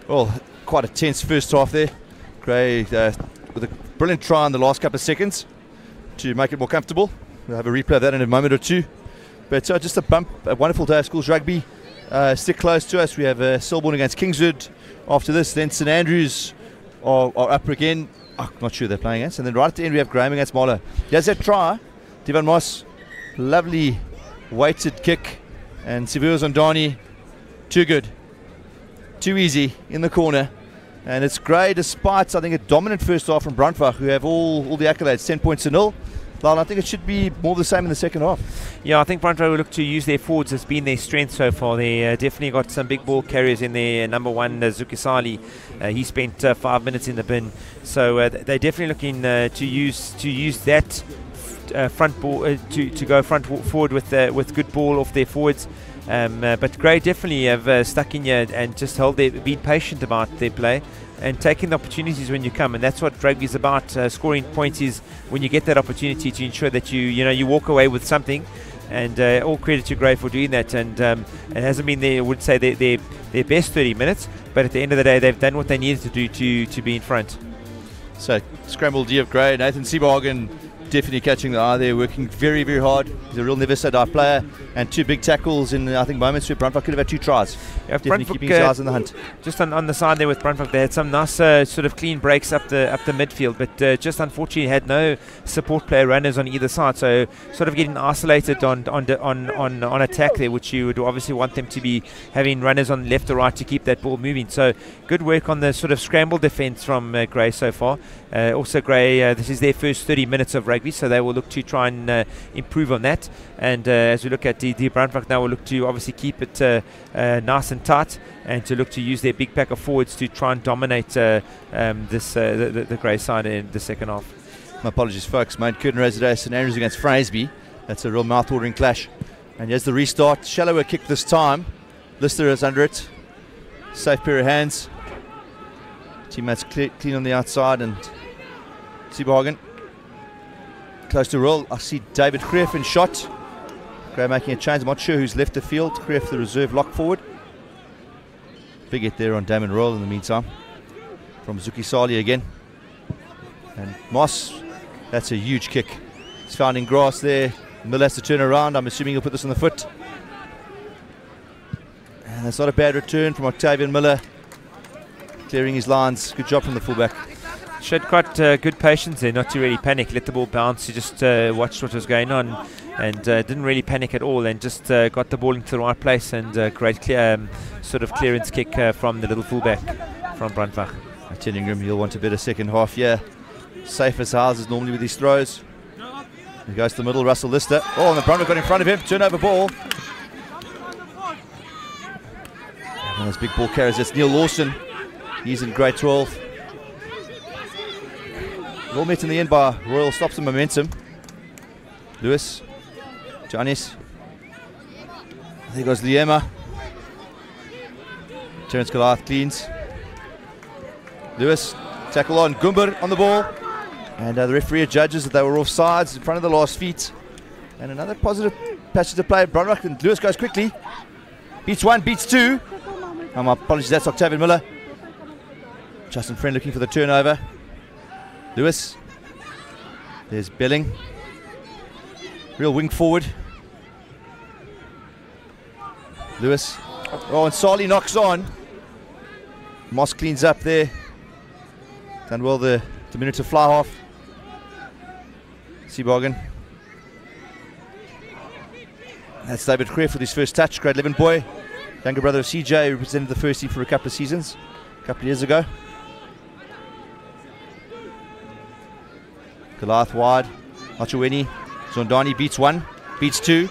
Well, quite a tense first half there. Grey with a brilliant try in the last couple of seconds to make it more comfortable. We'll have a replay of that in a moment or two. But just a wonderful day of schools rugby. Stick close to us. We have Selborne against Kingswood after this, then St Andrews are up again. I'm not sure they're playing against. And then right at the end we have Graham against Marlow. There's that try. Devan Moss, lovely weighted kick. And Sivuyo Zondani, too good. Too easy in the corner. And it's Grey, despite I think a dominant first half from Brandwag, who have all the accolades, 10 points to 0. Well, I think it should be more the same in the second half. Yeah, I think Brandwag will look to use their forwards as being their strength so far. They definitely got some big ball carriers in there. Number one, Zukisali, he spent 5 minutes in the bin. So they're definitely looking to use that front ball to go forward with good ball off their forwards. But Grey definitely have stuck in here and just been patient about their play and taking the opportunities when you come, and that's what rugby is about. Scoring points is when you get that opportunity to ensure that you walk away with something. And all credit to Grey for doing that. And it hasn't been I would say their best 30 minutes, but at the end of the day, they've done what they needed to do to be in front. So scrambled D of Grey, Nathan Seabargan definitely catching the eye there, working very, very hard. He's a real never say die player, and 2 big tackles in, I think, moments where Brandwag could have had 2 tries. Yeah, definitely keeping his eyes in the hunt. Just on the side there with Brandwag, they had some nice sort of clean breaks up the midfield, but just unfortunately had no support player runners on either side, so sort of getting isolated on attack there, which you would obviously want them to be having runners on left or right to keep that ball moving. So good work on the sort of scramble defence from Grey so far. Also Grey, this is their first 30 minutes of rugby, so they will look to try and improve on that. And as we look at the Brandwag now, we'll look to obviously keep it nice and tight, and to look to use their big pack of forwards to try and dominate the Grey side in the second half. My apologies, folks. Mount Curtin Residence St Andrews against Fraisby. That's a real mouth-watering clash. And here's the restart. Shallower kick this time. Lister is under it. Safe pair of hands. Teammates clean on the outside, and Seabargan close to roll. I see David Greef in shot. Graham making a change. I'm not sure who's left the field. Greef, the reserve lock forward. Big hit there on Damon Roll in the meantime. From Zuki Sali again. And Moss, that's a huge kick. He's found in grass there. Miller has to turn around. I'm assuming he'll put this on the foot. And that's not a bad return from Octavian Miller. Clearing his lines. Good job from the fullback. Showed quite good patience there, not to really panic. Let the ball bounce. He just watched what was going on, and didn't really panic at all, and just got the ball into the right place, and great sort of clearance kick from the little fullback from Brandwag. I'm telling him he'll want a better second half here. Safe as houses normally with his throws. He goes to the middle, Russell Lister. Oh, and the Brandwag got in front of him. Turnover ball. And this big ball carries. That's Neil Lawson. He's in grade 12. All met in the end by Royal. Stops the momentum. Lewis. Janis. There goes Liema. Terence Goliath cleans. Lewis. Tackle on. Gumber on the ball. And the referee judges that they were offsides in front of the last feet. And another positive passage to play. Brandwag, and Lewis goes quickly. Beats 1, beats 2. My apologies, that's Octavian Miller. Justin Friend looking for the turnover. Lewis. There's Belling. Real wing forward. Lewis. Oh, and Sali knocks on. Moss cleans up there. Done well the diminutive fly half. Seabargan. That's David Greef with his first touch. Grade 11 boy. Younger brother of CJ, who represented the first team for a couple of seasons, a couple of years ago. Goliath wide. Achuweni. Zondani beats 1, beats 2.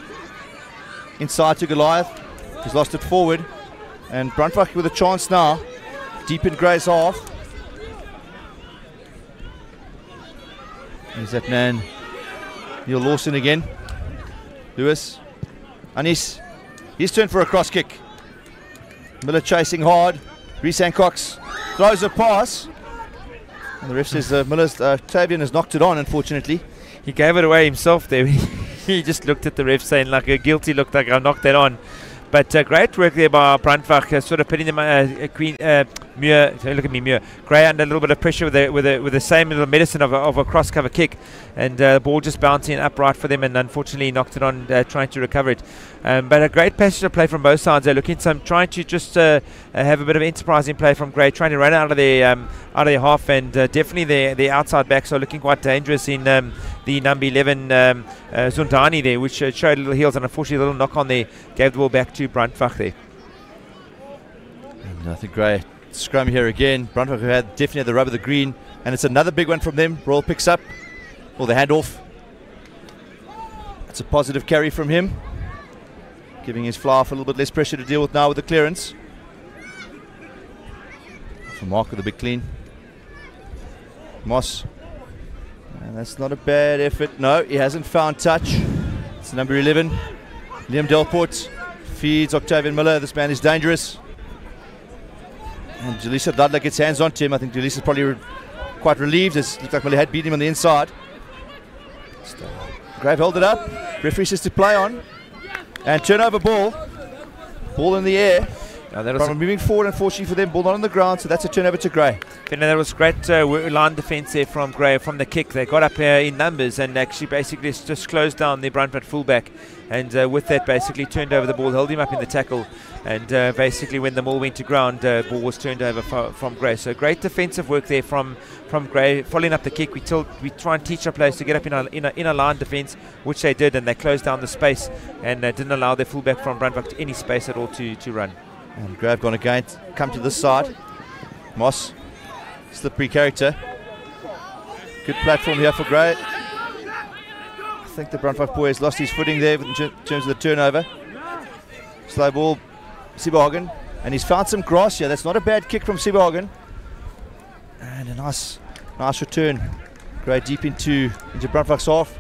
Inside to Goliath. He's lost it forward. And Brandwag with a chance now. Deep in Grey's half. There's that man. Neil Lawson again. Lewis. Anis. His turn for a cross kick. Miller chasing hard. Reece Hancox throws a pass. And the ref says Tavian has knocked it on, unfortunately. He gave it away himself there. He just looked at the ref saying like a guilty look, like I knocked that on. But great work there by Brandwag, sort of putting them Muir, look at me, Muir. Grey under a little bit of pressure with the same little medicine of a cross cover kick, and the ball just bouncing upright for them, and unfortunately knocked it on, trying to recover it. But a great passage of play from both sides. They're looking trying to just have a bit of enterprising play from Grey, trying to run out of their half, and definitely their outside backs are looking quite dangerous in the number 11 Zundani there, which showed little heels, and unfortunately a little knock on there gave the ball back to Brandwag there. And I think Grey scrum here again. Brandwag who had definitely had the rub of the green, and it's another big one from them. Royal picks up, or the handoff. It's a positive carry from him, giving his fly off a little bit less pressure to deal with now with the clearance. For Mark with a big clean. Moss. And that's not a bad effort. No, he hasn't found touch. It's number 11. Liam Delport feeds Octavian Miller. This man is dangerous. And Julissa Dudler gets hands on to him. I think Julissa's probably quite relieved, as it looked like Miller had beaten him on the inside. Grave held it up. Referee says to play on. And turnover ball. Ball in the air. Brandwag moving forward, unfortunately for them, ball not on the ground, so that's a turnover to Gray. That was great line defence there from Gray from the kick. They got up in numbers and actually basically just closed down the Brandwag fullback, and with that basically turned over the ball, held him up in the tackle, and basically when the ball went to ground, ball was turned over from Gray. So great defensive work there from Gray, following up the kick. We try and teach our players to get up in a line defence, which they did, and they closed down the space and didn't allow their fullback from Brandwag any space at all to run. And Grave gone again, come to this side. Moss, slippery character. Good platform here for Gray. I think the Brandwag boy has lost his footing there in terms of the turnover. Slow ball, Sibahagen, and he's found some grass here. That's not a bad kick from Sibahagen. And a nice return. Gray deep into Brandwag's half.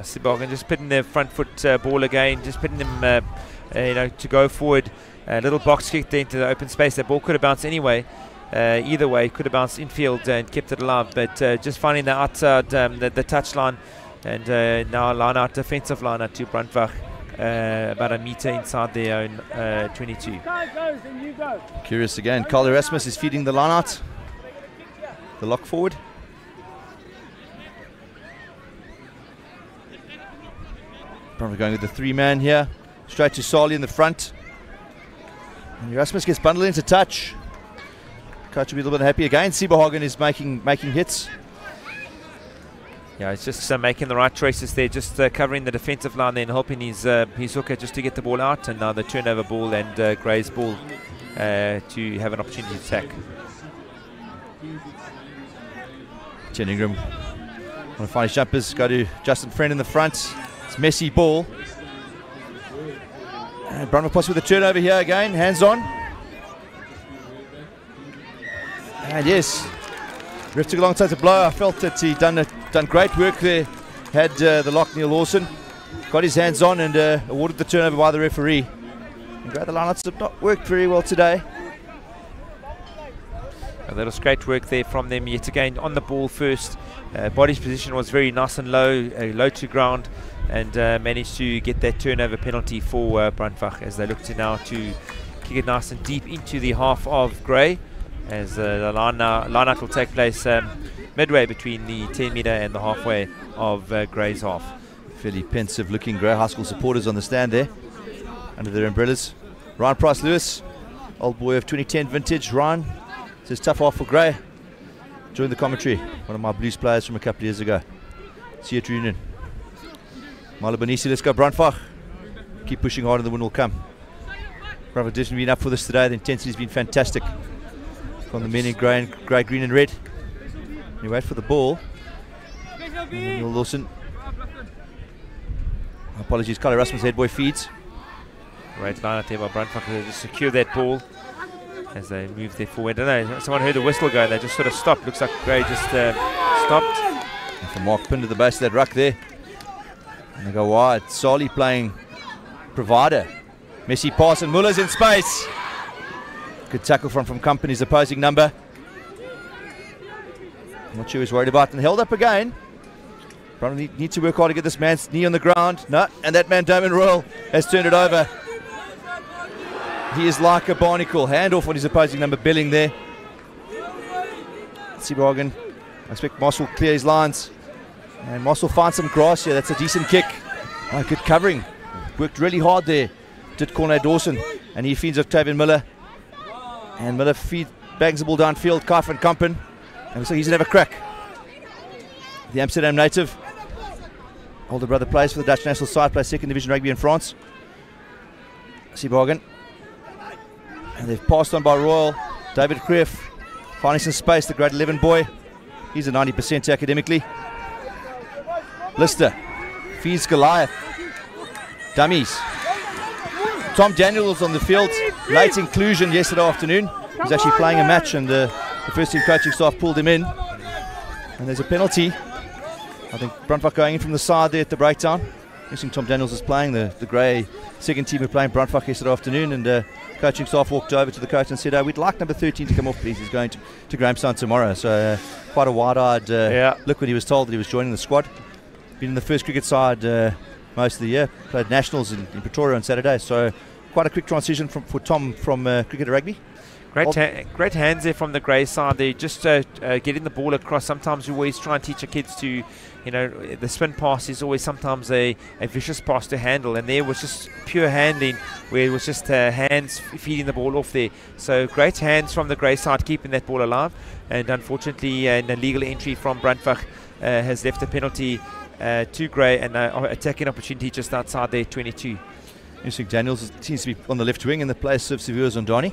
Sibahagen just putting the front foot ball again, just putting them to go forward. A little box kick there into the open space. That ball could have bounced anyway. Either way, could have bounced infield and kept it alive. But just finding the outside, the touch line, and now line out, defensive line out to Brandwag, about a metre inside their own 22. Curious again. Carl Erasmus is feeding the line out. The lock forward. Brandwag going with the 3-man here. Straight to Sali in the front. And Erasmus gets bundled into touch. Coach will be a little bit happy again. Sibahagen is making hits. Yeah, it's just making the right choices there, just covering the defensive line there and helping his hooker just to get the ball out. And now the turnover ball and Gray's ball to have an opportunity to attack. Chen Ingram want to find his jumpers. Go to Justin Friend in the front. It's messy ball. And Brandwag possibly with a turnover here again. Hands on. And yes, ref took a long time to blow. I felt that he done great work there. Had the lock, Neil Lawson. Got his hands on and awarded the turnover by the referee. And the lineouts have not worked very well today. That was great work there from them yet again on the ball first. Body's position was very nice and low to ground, and managed to get that turnover penalty for Brandwag as they look to now to kick it nice and deep into the half of Gray, as the line out will take place midway between the 10 metre and the halfway of Gray's half. Fairly pensive looking Gray High School supporters on the stand there under their umbrellas. Ryan Price Lewis, old boy of 2010 vintage. Ryan says tough half for Gray. Joined the commentary, one of my Blues players from a couple of years ago. See you at reunion. Marla Bonisi, let's go Brandwag. Keep pushing hard and the win will come. Brandwag definitely been up for this today. The intensity's been fantastic from the men in grey, green and red. You wait for the ball. Neil Lawson. Apologies, Carl Erasmus head boy feeds. Great line out there by Brandwag to just secure that ball as they move their forward. I don't know, someone heard a whistle go, they just sort of stopped. Looks like Gray just stopped. And for Mark pinned to the base of that ruck there. And they go wide. Sali playing provider. Messi pass and Muller's in space. Good tackle from Company's opposing number. I'm not sure he's worried about it. And held up again. Probably need to work hard to get this man's knee on the ground. No, and that man Damon Royal has turned it over. He is like a barnacle. Hand off on his opposing number, Billing there. Sibahagen. I expect Moss will clear his lines. And Moss will find some grass here. That's a decent kick. Oh, good covering. Worked really hard there. Did Cornay Dawson. And he feeds Octavian Miller. And Miller bangs the ball downfield. Kaif and Kampen. And looks like he's going to have a crack. The Amsterdam native. Older brother plays for the Dutch national side. Plays second division rugby in France. Sibahagen. And they've passed on by Royal. David Kreef finding some space, the grade 11 boy. He's a 90% academically. Lister feeds Goliath. Dummies. Tom Daniels on the field. Late inclusion yesterday afternoon. He's actually playing a match and the first team coaching staff pulled him in. And there's a penalty. I think Brandwag going in from the side there at the breakdown. Interesting, Tom Daniels is playing. The Grey second team were playing Brandwag yesterday afternoon, and coaching staff walked over to the coach and said, we'd like number 13 to come off, please. He's going to Grahamstown tomorrow. So quite a wide-eyed look when he was told that he was joining the squad. Been in the first cricket side most of the year. Played nationals in Pretoria on Saturday. So quite a quick transition for Tom from cricket to rugby. Great hands there from the Grey side. They just getting the ball across. Sometimes we always try and teach our kids to, the spin pass is always sometimes a vicious pass to handle, and there was just pure handling where it was just hands feeding the ball off there. So great hands from the Grey side keeping that ball alive, and unfortunately an illegal entry from Brandwag has left a penalty to Grey, and attacking opportunity just outside there, 22. Interesting. Daniels seems to be on the left wing in the place of Sivuyo Zondani.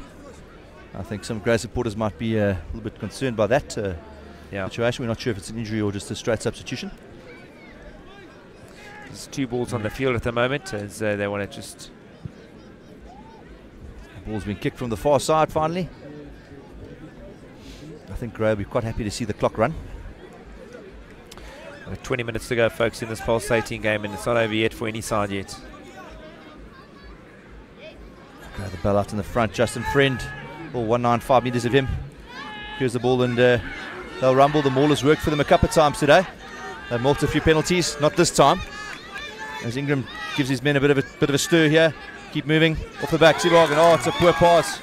I think some Grey supporters might be a little bit concerned by that situation. We're not sure if it's an injury or just a straight substitution. There's 2 balls on the field at the moment as they want to just... The ball's been kicked from the far side finally. I think Grey will be quite happy to see the clock run. 20 minutes to go, folks, in this pulsating game, and it's not over yet for any side yet. Grey the ball out in the front, Justin Friend. All 195 metres of him. Here's the ball, and they'll rumble. The maulers worked for them a couple of times today. They've mulked a few penalties, not this time. As Ingram gives his men a bit of a stir here. Keep moving off the back. Sibog, and oh, it's a poor pass.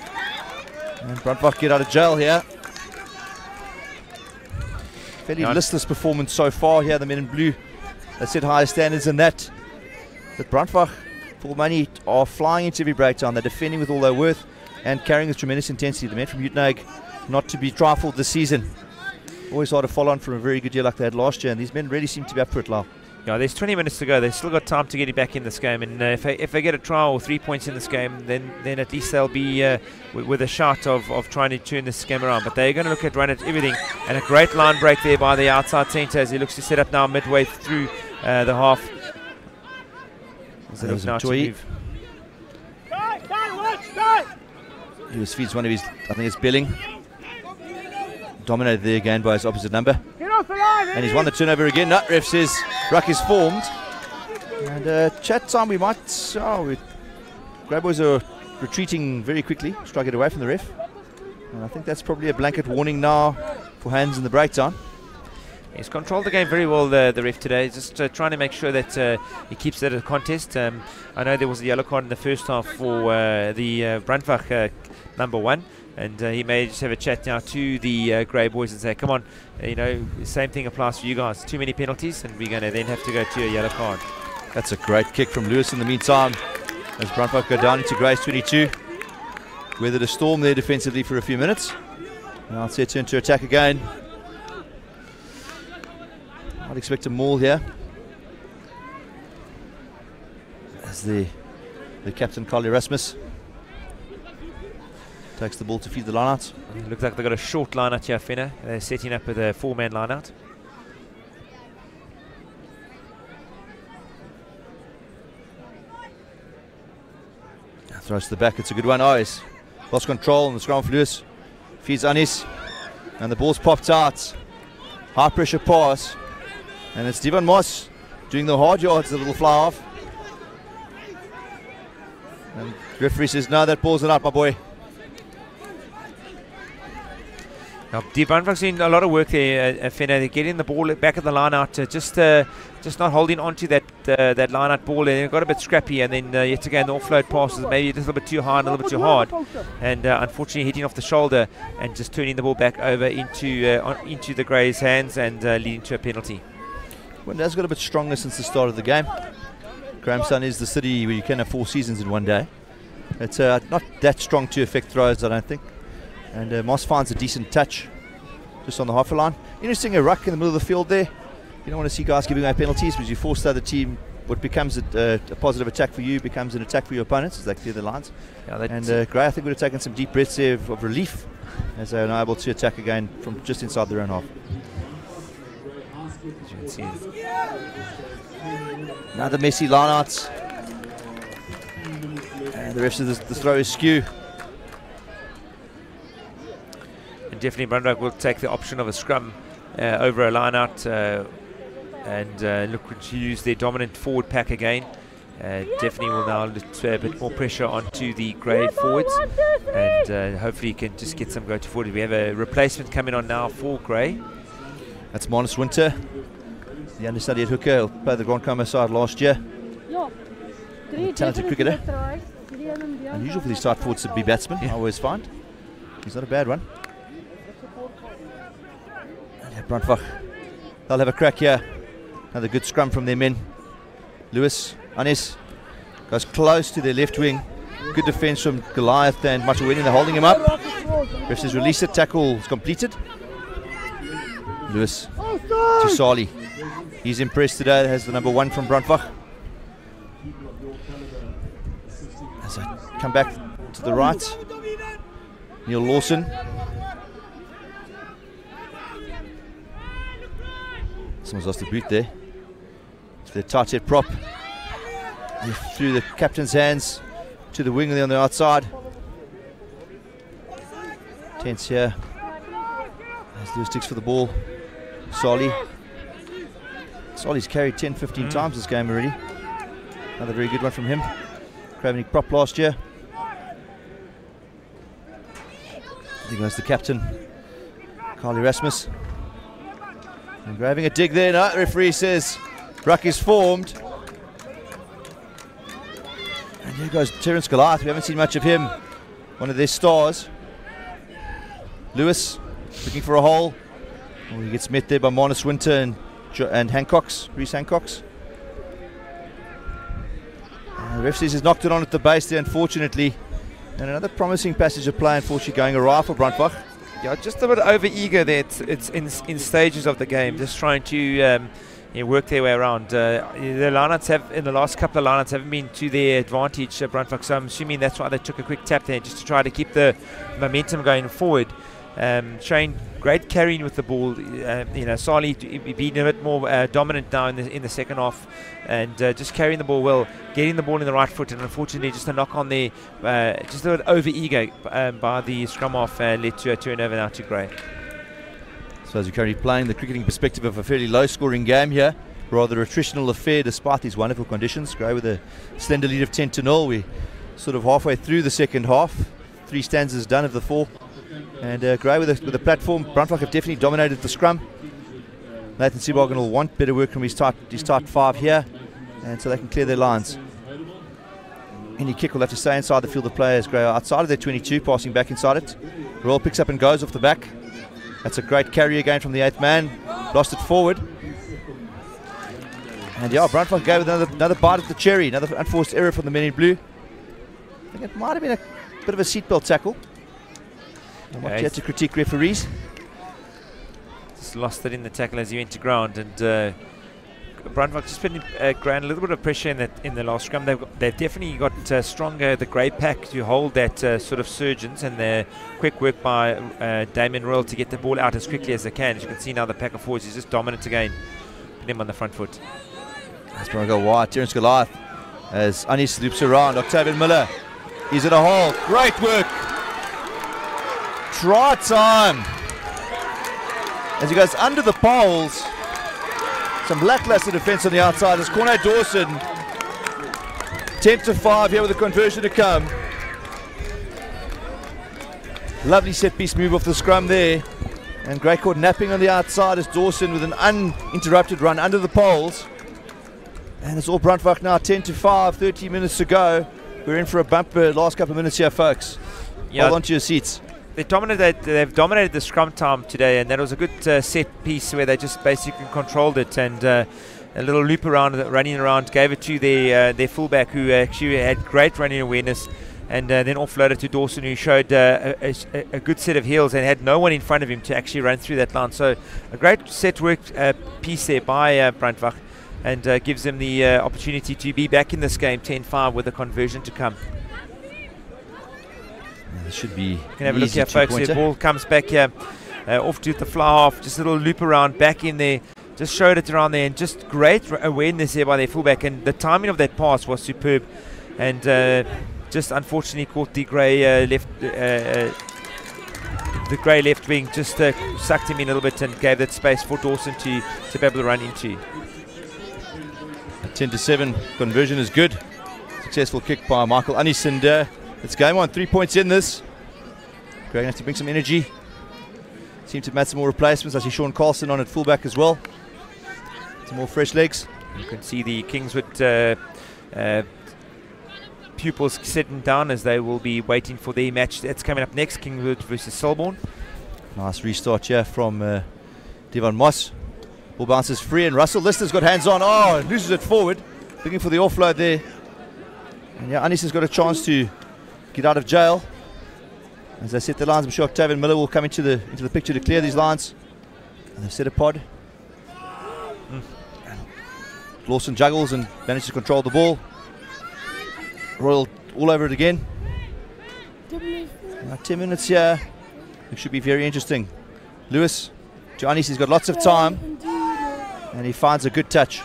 And Brandwag get out of jail here. Fairly listless performance so far here. The men in blue, they set higher standards than that. But Brandwag, for money, are flying into every breakdown. They're defending with all their worth and carrying with tremendous intensity. The men from Utenhage not to be trifled this season. Always hard to follow on from a very good year like they had last year, and these men really seem to be up for it, Lau. Yeah, there's 20 minutes to go. They've still got time to get it back in this game, and if they get a try or 3 points in this game, then at least they'll be with a shot of trying to turn this game around. But they're going to look at run at everything, and a great line break there by the outside centre as he looks to set up now midway through the half. As they look now to move. Lewis feeds one of his, I think it's Billing. Dominated there again by his opposite number. And he's won the turnover again. No, ref says ruck is formed. And chat time we might... Grey boys are retreating very quickly. Strike it away from the ref. And I think that's probably a blanket warning now for hands in the breakdown. He's controlled the game very well, the ref today, just trying to make sure that he keeps it a contest. I know there was a yellow card in the first half for the Brandwag number 1, and he may just have a chat now to the Grey boys and say, come on, same thing applies for you guys. Too many penalties, and we're going to then have to go to a yellow card. That's a great kick from Lewis in the meantime, as Brandwag go down into Grey's 22. Weathered a storm there defensively for a few minutes. Now it's their turn to attack again. I'd expect a maul here. As the captain, Carl Erasmus, takes the ball to feed the line-out. Looks like they've got a short line-out here, Fenner. They're setting up with a 4-man line-out. Throws to the back, it's a good one. Oh, he's lost control on the scrum for Lewis. Feeds Anis, and the ball's popped out. High pressure pass. And it's Devon Moss doing the hard yards, the little fly off. And referee says, no, that ball's not, my boy. Now, Brandwag's doing a lot of work there, Fenner. They're getting the ball back at the line out, just not holding on to that line out ball. They got a bit scrappy, and then yet again the offload passes maybe just a little bit too high and a little bit too hard, and unfortunately hitting off the shoulder and just turning the ball back over into the Greys' hands and leading to a penalty. Well, it has got a bit stronger since the start of the game. Grahamstown is the city where you can have 4 seasons in one day. It's not that strong to affect throws, I don't think. And Moss finds a decent touch just on the half line. Interesting, a ruck in the middle of the field there. You don't want to see guys giving away penalties because you force the other team. What becomes a positive attack for you becomes an attack for your opponents as they clear the lines. Yeah, and Grey, I think, would have taken some deep breaths there of relief as they are now able to attack again from just inside their own half. As you can see. Another messy line out. And the rest of the throw is skew. And definitely Brandwag will take the option of a scrum over a line out and look to use their dominant forward pack again. Definitely will now put a bit more pressure onto the Grey forwards, and hopefully can just get some go to forward. We have a replacement coming on now for Grey. That's Marnus Winter, the understudy at hooker. He'll play the Grand Coma side last year. Talented cricketer. Unusual for these tight forwards to be batsmen, I always find. He's not a bad one. Brandwag, they'll have a crack here. Another good scrum from their men. Lewis, Anis, goes close to their left wing. Good defence from Goliath and Matuweni. They're holding him up. Ref says release it, tackle is completed. Lewis to Sali. He's impressed today, has the number 1 from Brandwag. As I come back to the right, Neil Lawson. Someone's lost the boot there. It's their tight head prop. Through the captain's hands to the wing on the outside. Tense here. As Lewis sticks for the ball. Sali. Soli's carried 10-15 times this game already. Another very good one from him. Graeme prop last year. There goes the captain, Carl Erasmus. And grabbing a dig there. No, the referee says ruck is formed. And here goes Terence Goliath. We haven't seen much of him. One of their stars. Lewis looking for a hole. Oh, he gets met there by Marnus Winter and Hancox, Reece Hancox. The ref says he's knocked it on at the base there, unfortunately. And another promising passage of play, unfortunately, going awry for Brandwag. Yeah, just a bit over eager there. It's in stages of the game, just trying to work their way around. The lineouts have, in the last couple of lineouts, haven't been to their advantage, Brandwag. So I'm assuming that's why they took a quick tap there, just to try to keep the momentum going forward. Showing great carrying with the ball. Sali being a bit more dominant now in the second half, and just carrying the ball well, getting the ball in the right foot, and unfortunately just a knock on there, just a bit over eager by the scrum half, led to a turnover now to Gray. So as we're currently playing the cricketing perspective of a fairly low scoring game here, rather attritional affair despite these wonderful conditions. Gray with a slender lead of 10-0. We're sort of halfway through the second half. 3 stanzas done of the 4. And Gray with a platform. Brandwag have definitely dominated the scrum. Nathan Seabargan will want better work from his tight 5 here, and so they can clear their lines. Any kick will have to stay inside the field of players. Gray are outside of their 22, passing back inside it. Royal picks up and goes off the back. That's a great carry again from the 8th man. Lost it forward. And yeah, Brandwag gave another bite at the cherry. Another unforced error from the men in blue. I think it might have been a bit of a seatbelt tackle. You had to critique referees. Just lost it in the tackle as he went to ground, and Brandwag just putting Grant a little bit of pressure in the last scrum. They've definitely got stronger, the grey pack, to hold that sort of surgence, and the quick work by Damien Royal to get the ball out as quickly as they can. As you can see now, the pack of forwards is just dominant again. Put him on the front foot. That's going to go wide. Terence Goliath as Anis loops around. Octavian Miller, he's in a hole. Great work. Try time. As he goes under the poles. Some lackluster defence on the outside as Corné Dawson 10-5 here with a conversion to come. Lovely set piece move off the scrum there. And Grey caught napping on the outside as Dawson with an uninterrupted run under the poles. And it's all Brandwag now, 10-5, 30 minutes to go. We're in for a bumper last couple of minutes here, folks. Yeah. Hold on to your seats. They've dominated the scrum time today, and that was a good set piece where they just basically controlled it, and a little loop around, running around, gave it to their fullback, who actually had great running awareness, and then offloaded to Dawson, who showed a good set of heels and had no one in front of him to actually run through that line. So a great set work piece there by Brandwag, and gives them the opportunity to be back in this game 10-5 with a conversion to come. This should be. You can have a look here, folks. The ball comes back here, off to the fly half, just a little loop around, back in there, just showed it around there, and just great awareness there by their fullback, and the timing of that pass was superb, and just unfortunately caught the Grey left wing, just sucked him in a little bit and gave that space for Dawson to be able to run into. A 10-7 conversion is good. Successful kick by Michael Anis, and it's game on, 3 points in this. Greg has to bring some energy. Seem to have had some more replacements. I see Sean Carlson on at fullback as well. Some more fresh legs. You can see the Kingswood pupils sitting down as they will be waiting for their match that's coming up next, Kingwood versus Selborne. Nice restart here from Devon Moss. Ball bounces free and Russell Lister's got hands on. Oh, loses it forward. Looking for the offload there. And yeah, Anis has got a chance to get out of jail. As they set the lines, I'm sure Octavian Miller will come into the picture to clear these lines. And they've set a pod. Lawson juggles and manages to control the ball. Royal all over it again. Now 10 minutes here. It should be very interesting. Lewis to Anis, he's got lots of time. And he finds a good touch.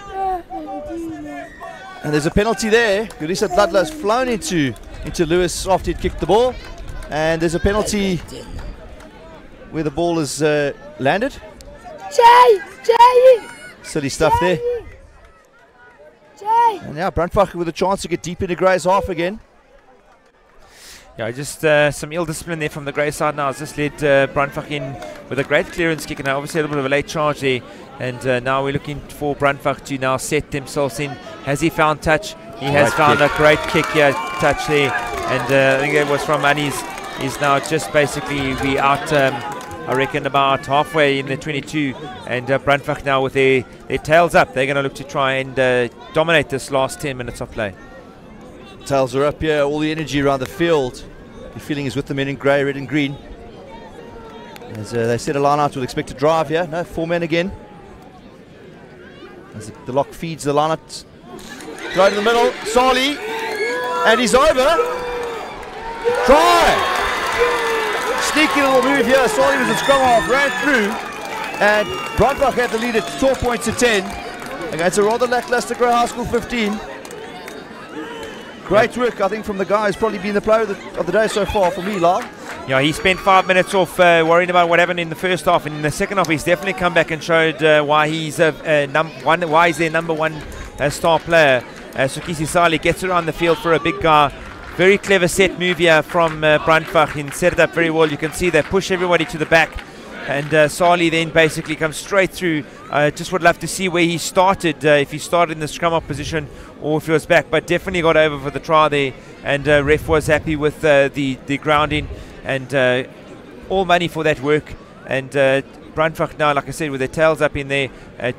And there's a penalty there. Gurisa Dladla has flown into Lewis after he'd kicked the ball. And there's a penalty where the ball is landed. Silly stuff there. And now Brandwag with a chance to get deep into Grey's half again. Yeah, just some ill discipline there from the Grey side now. Has just led Brandwag in with a great clearance kick. And now obviously a little bit of a late charge there. And now we're looking for Brandwag to now set themselves in. Has he found touch? He has found a great kick here, touch there. And I think it was from Anis. He's now just basically out, I reckon, about halfway in the 22. And Brandwag now with their tails up. They're going to look to try and dominate this last 10 minutes of play. Tails are up here, all the energy around the field. The feeling is with the men in grey, red and green. As they set a line out, we'll expect to drive here. No, 4 men again. As the lock feeds the line out. Throw to the middle, Sali. And he's over. Try! Sneaky little move here. Sali was a scrum half, ran through. And Brandwag had the lead at 12 points to 10. Against a rather lackluster Grey High School 15. Great work, I think, from the guy who's probably been the player of the day so far for me, Lyle. Yeah, he spent 5 minutes off worrying about what happened in the first half, and in the second half he's definitely come back and showed why he's their number one star player. Sukisi Sali gets around the field for a big guy. Very clever set move here from Brandwag, and set it up very well. You can see they push everybody to the back, and Sali then basically comes straight through. Just would love to see where he started, if he started in the scrum off position or if he was back, but definitely got over for the try there, and ref was happy with the grounding, and all money for that work. And Brandwag now, like I said, with their tails up in there,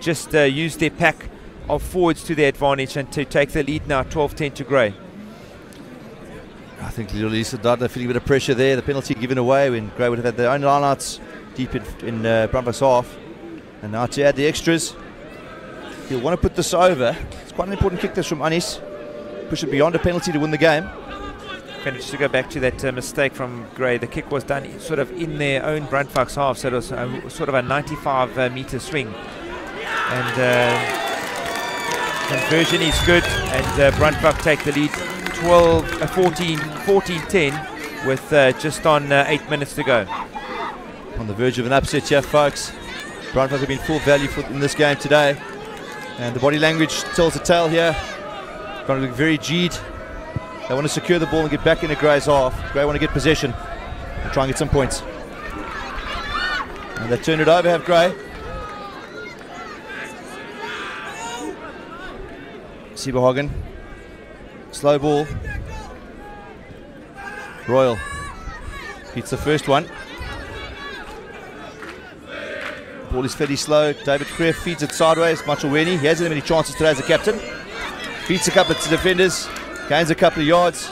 just used their pack of forwards to their advantage and to take the lead now 12-10 to Grey. I think Lisa Dudley feeling a bit of pressure there. The penalty given away when Grey would have had their own lineouts deep in Brandwag's half. And now to add the extras, he'll want to put this over. It's quite an important kick this from Anis. Push it beyond a penalty to win the game. And just to go back to that mistake from Grey, the kick was done sort of in their own Brandwag's half, so it was sort of a 95-meter swing. And conversion is good, and Brandwag take the lead 14-10 with just on 8 minutes to go. On the verge of an upset here, folks. Brandwag have been full value in this game today, and the body language tells the tale here. Going to look very G'd. They want to secure the ball and get back into Grey's half. Grey want to get possession and try and get some points. And they turn it over, have Grey. Sieberhagen. Slow ball. Royal beats the first one. Ball is fairly slow. David Creer feeds it sideways. Mitchell Weni, he hasn't had many chances today as a captain. Beats a couple of defenders. Gains a couple of yards.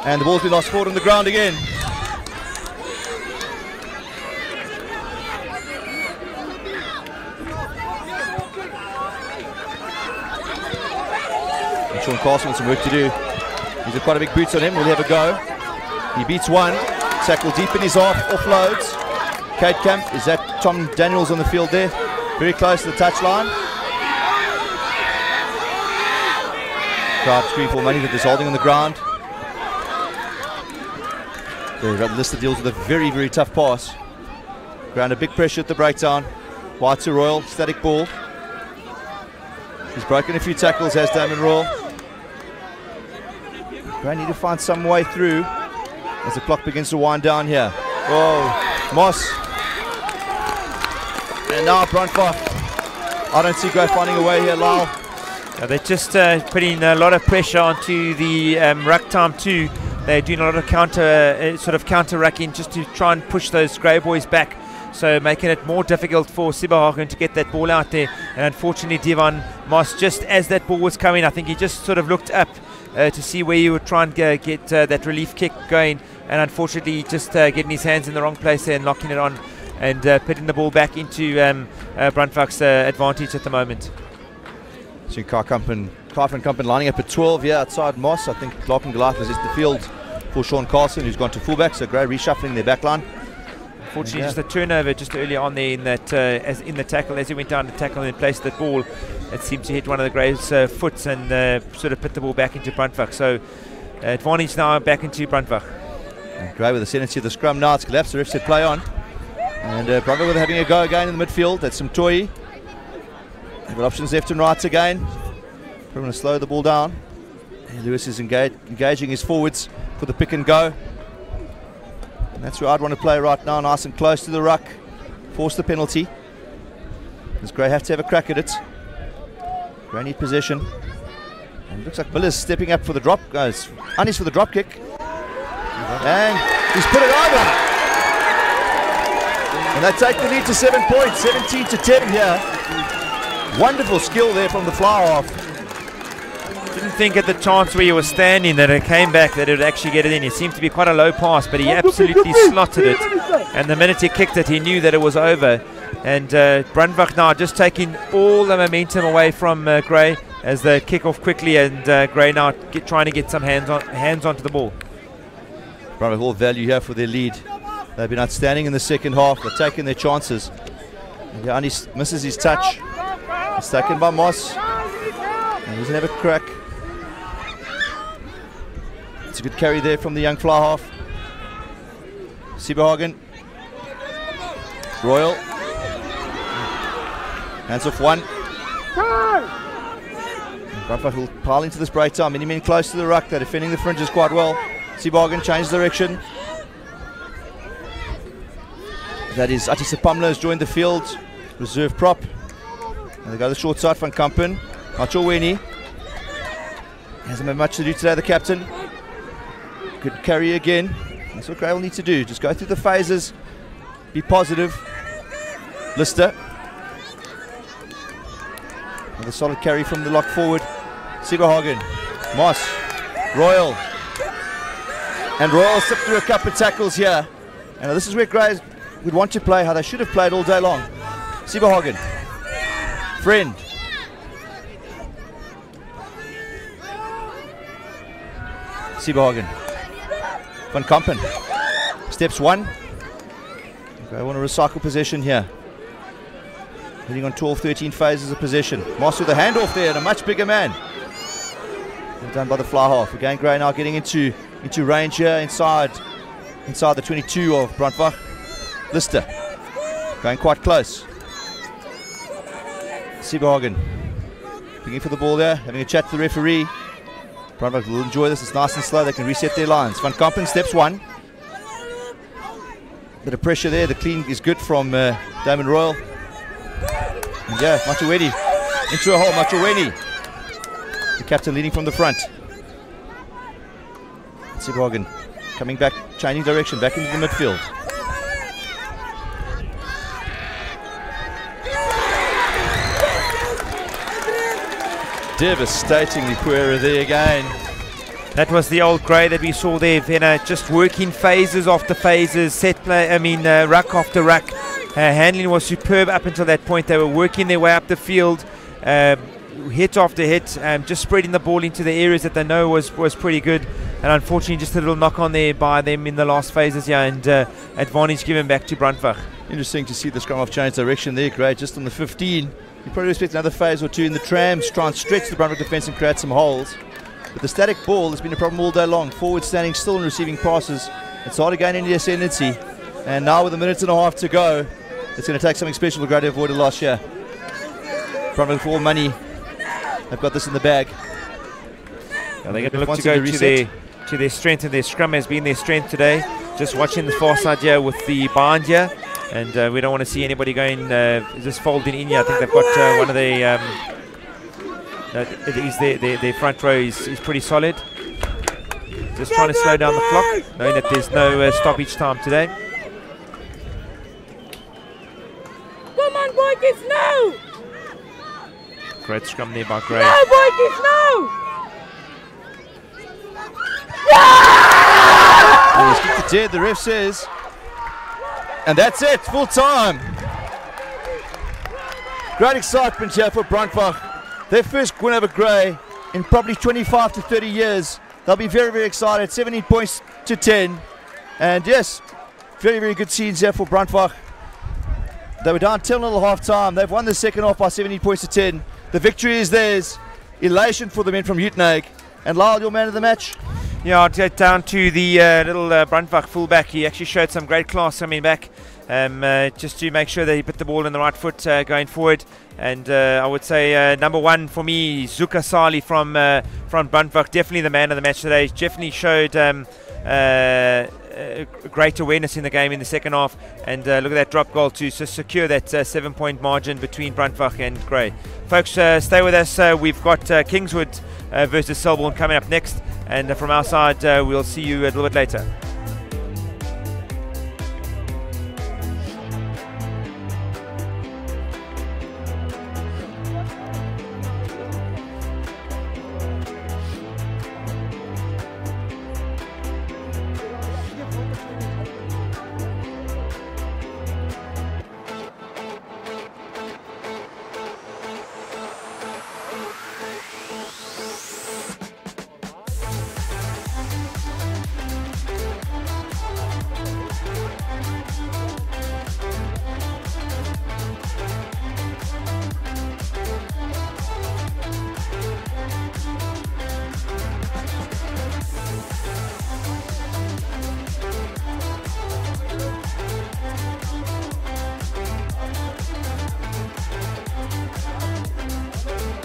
And the ball's been lost forward on the ground again. And Sean Carson with some work to do. He's got quite a big boots on him. Will he have a go? He beats one. Tackle deep in his half. Offloads. Kate Camp. Is that Tom Daniels on the field there? Very close to the touchline. Crowd scream for money that is holding on the ground. The Lister deals with a very, very tough pass. Ground a big pressure at the breakdown. Wide to Royal. Static ball. He's broken a few tackles, has Damon Royal. They need to find some way through as the clock begins to wind down here. Oh, Moss. And now Brandwag. I don't see Grey finding a way here, Lyle. They're just putting a lot of pressure onto the ruck time too. They're doing a lot of counter rucking just to try and push those Grey boys back. So making it more difficult for Sibberhagen to get that ball out there. And unfortunately, Devon Moss, just as that ball was coming, I think he just sort of looked up to see where he would try and get that relief kick going. And unfortunately, just getting his hands in the wrong place there and knocking it on and putting the ball back into Brandwag's advantage at the moment. So Carfin lining up at 12 here outside Moss. I think Larkin Goliath has hit the field for Sean Carlson, who's gone to fullback. So Grey reshuffling their back line. Unfortunately, just a turnover just early on there in that as in the tackle, as he went down the tackle and placed that ball, it seemed to hit one of the Grey's foots and sort of put the ball back into Brandwag. So advantage now back into Brandwag. Grey with the ascendancy of the scrum now. It's collapsed. The ref said play on. And Brandwag with having a go again in the midfield. That's some Toy. They've got options left and right again. Probably going to slow the ball down. And Lewis is engaging his forwards for the pick and go. And that's where I'd want to play right now, nice and close to the ruck. Force the penalty. Does Grey have to have a crack at it? Grey need possession. And it looks like Miller's stepping up for the drop. Goes Anis for the drop kick. And he's put it over. And they take the lead to 7 points, 17 to 10 here. Wonderful skill there from the fly half. Didn't think at the chance where he was standing that it came back that it would actually get it in. It seemed to be quite a low pass, but he absolutely slotted it. And the minute he kicked it, he knew that it was over. And Brandwag now just taking all the momentum away from Grey as they kick off quickly, and Grey now trying to get some hands onto the ball. Brandwag all value here for their lead. They've been outstanding in the second half. They're taking their chances. And Anis misses his touch. It's taken by Moss. And he doesn't have a crack. It's a good carry there from the young fly half. Sibberhagen. Royal. Hands off one. Brandwag will pile into this break time. Many men close to the ruck. They're defending the fringes quite well. Sibberhagen changed direction. That is Atisa Pamela has joined the field. Reserve prop. And they go to the short side from Kampen. Machoweni. Hasn't had much to do today, the captain. Good carry again. That's what Grey will need to do. Just go through the phases. Be positive. Lister. Another solid carry from the lock forward. Sibberhagen. Moss. Royal. And Royal slipped through a couple of tackles here. And this is where Grey would want to play how they should have played all day long. Sibberhagen. Friend. Sibberhagen. Van Kampen. Steps one. I want to recycle possession here. Hitting on 12, 13 phases of possession. Moss with a handoff there and a much bigger man. Well done by the fly half. Again, Grey now getting into range here inside the 22 of Brandwag. Lister. Going quite close. Sibberhagen. Picking for the ball there. Having a chat to the referee. Brandwag will enjoy this. It's nice and slow. They can reset their lines. Van Kampen steps one. Bit of pressure there. The clean is good from Damon Royal. And yeah, Machoweni into a hole. Machoweni. The captain leading from the front. Sibberhagen coming back, changing direction, back into the midfield. Devastatingly poor there again. That was the old Grey that we saw there, Venna, just working phases after phases, set play, ruck after ruck. Handling was superb up until that point. They were working their way up the field, hit after hit, just spreading the ball into the areas that they know was pretty good. And unfortunately, just a little knock on there by them in the last phases, and advantage given back to Brandwag. Interesting to see the scrum half change direction there, Grey, just on the 15. You probably expect another phase or two in the trams, try and stretch the Brandwag defence and create some holes. But the static ball has been a problem all day long. Forward standing still and receiving passes. It's hard to gain any ascendancy. And now with a minute and a half to go, it's going to take something special for Grey to avoid a loss here. Brandwag for all money. They've got this in the bag. They're going to look to go to their strength, and their scrum has been their strength today. Just watching the far side here with the bind here. And we don't want to see anybody going just folding in here. I think they've got one of the their front row is pretty solid. Just trying to slow down the clock, knowing that there's no stoppage time today. Come on, boys, no! Great scrum there by Gray. No, boys, no! Skip the dead, the ref says. And that's it, full time. Great excitement here for Brandwag. Their first win over Grey in probably 25 to 30 years. They'll be very, very excited. 17 points to 10. And yes, very, very good scenes here for Brandwag. They were down 10-0 at half time. They've won the second half by 17 points to 10. The victory is theirs. Elation for the men from Uitenhage. And Lyle, your man of the match? Yeah, I'll get down to the little Brandwag fullback. He actually showed some great class coming back, just to make sure that he put the ball in the right foot going forward. And I would say number one for me, Zuka Sali from Brandwag, definitely the man of the match today. He definitely showed great awareness in the game in the second half. And look at that drop goal to secure that 7-point margin between Brandwag and Grey. Folks, stay with us. We've got Kingswood versus Selborne coming up next. And from our side, we'll see you a little bit later.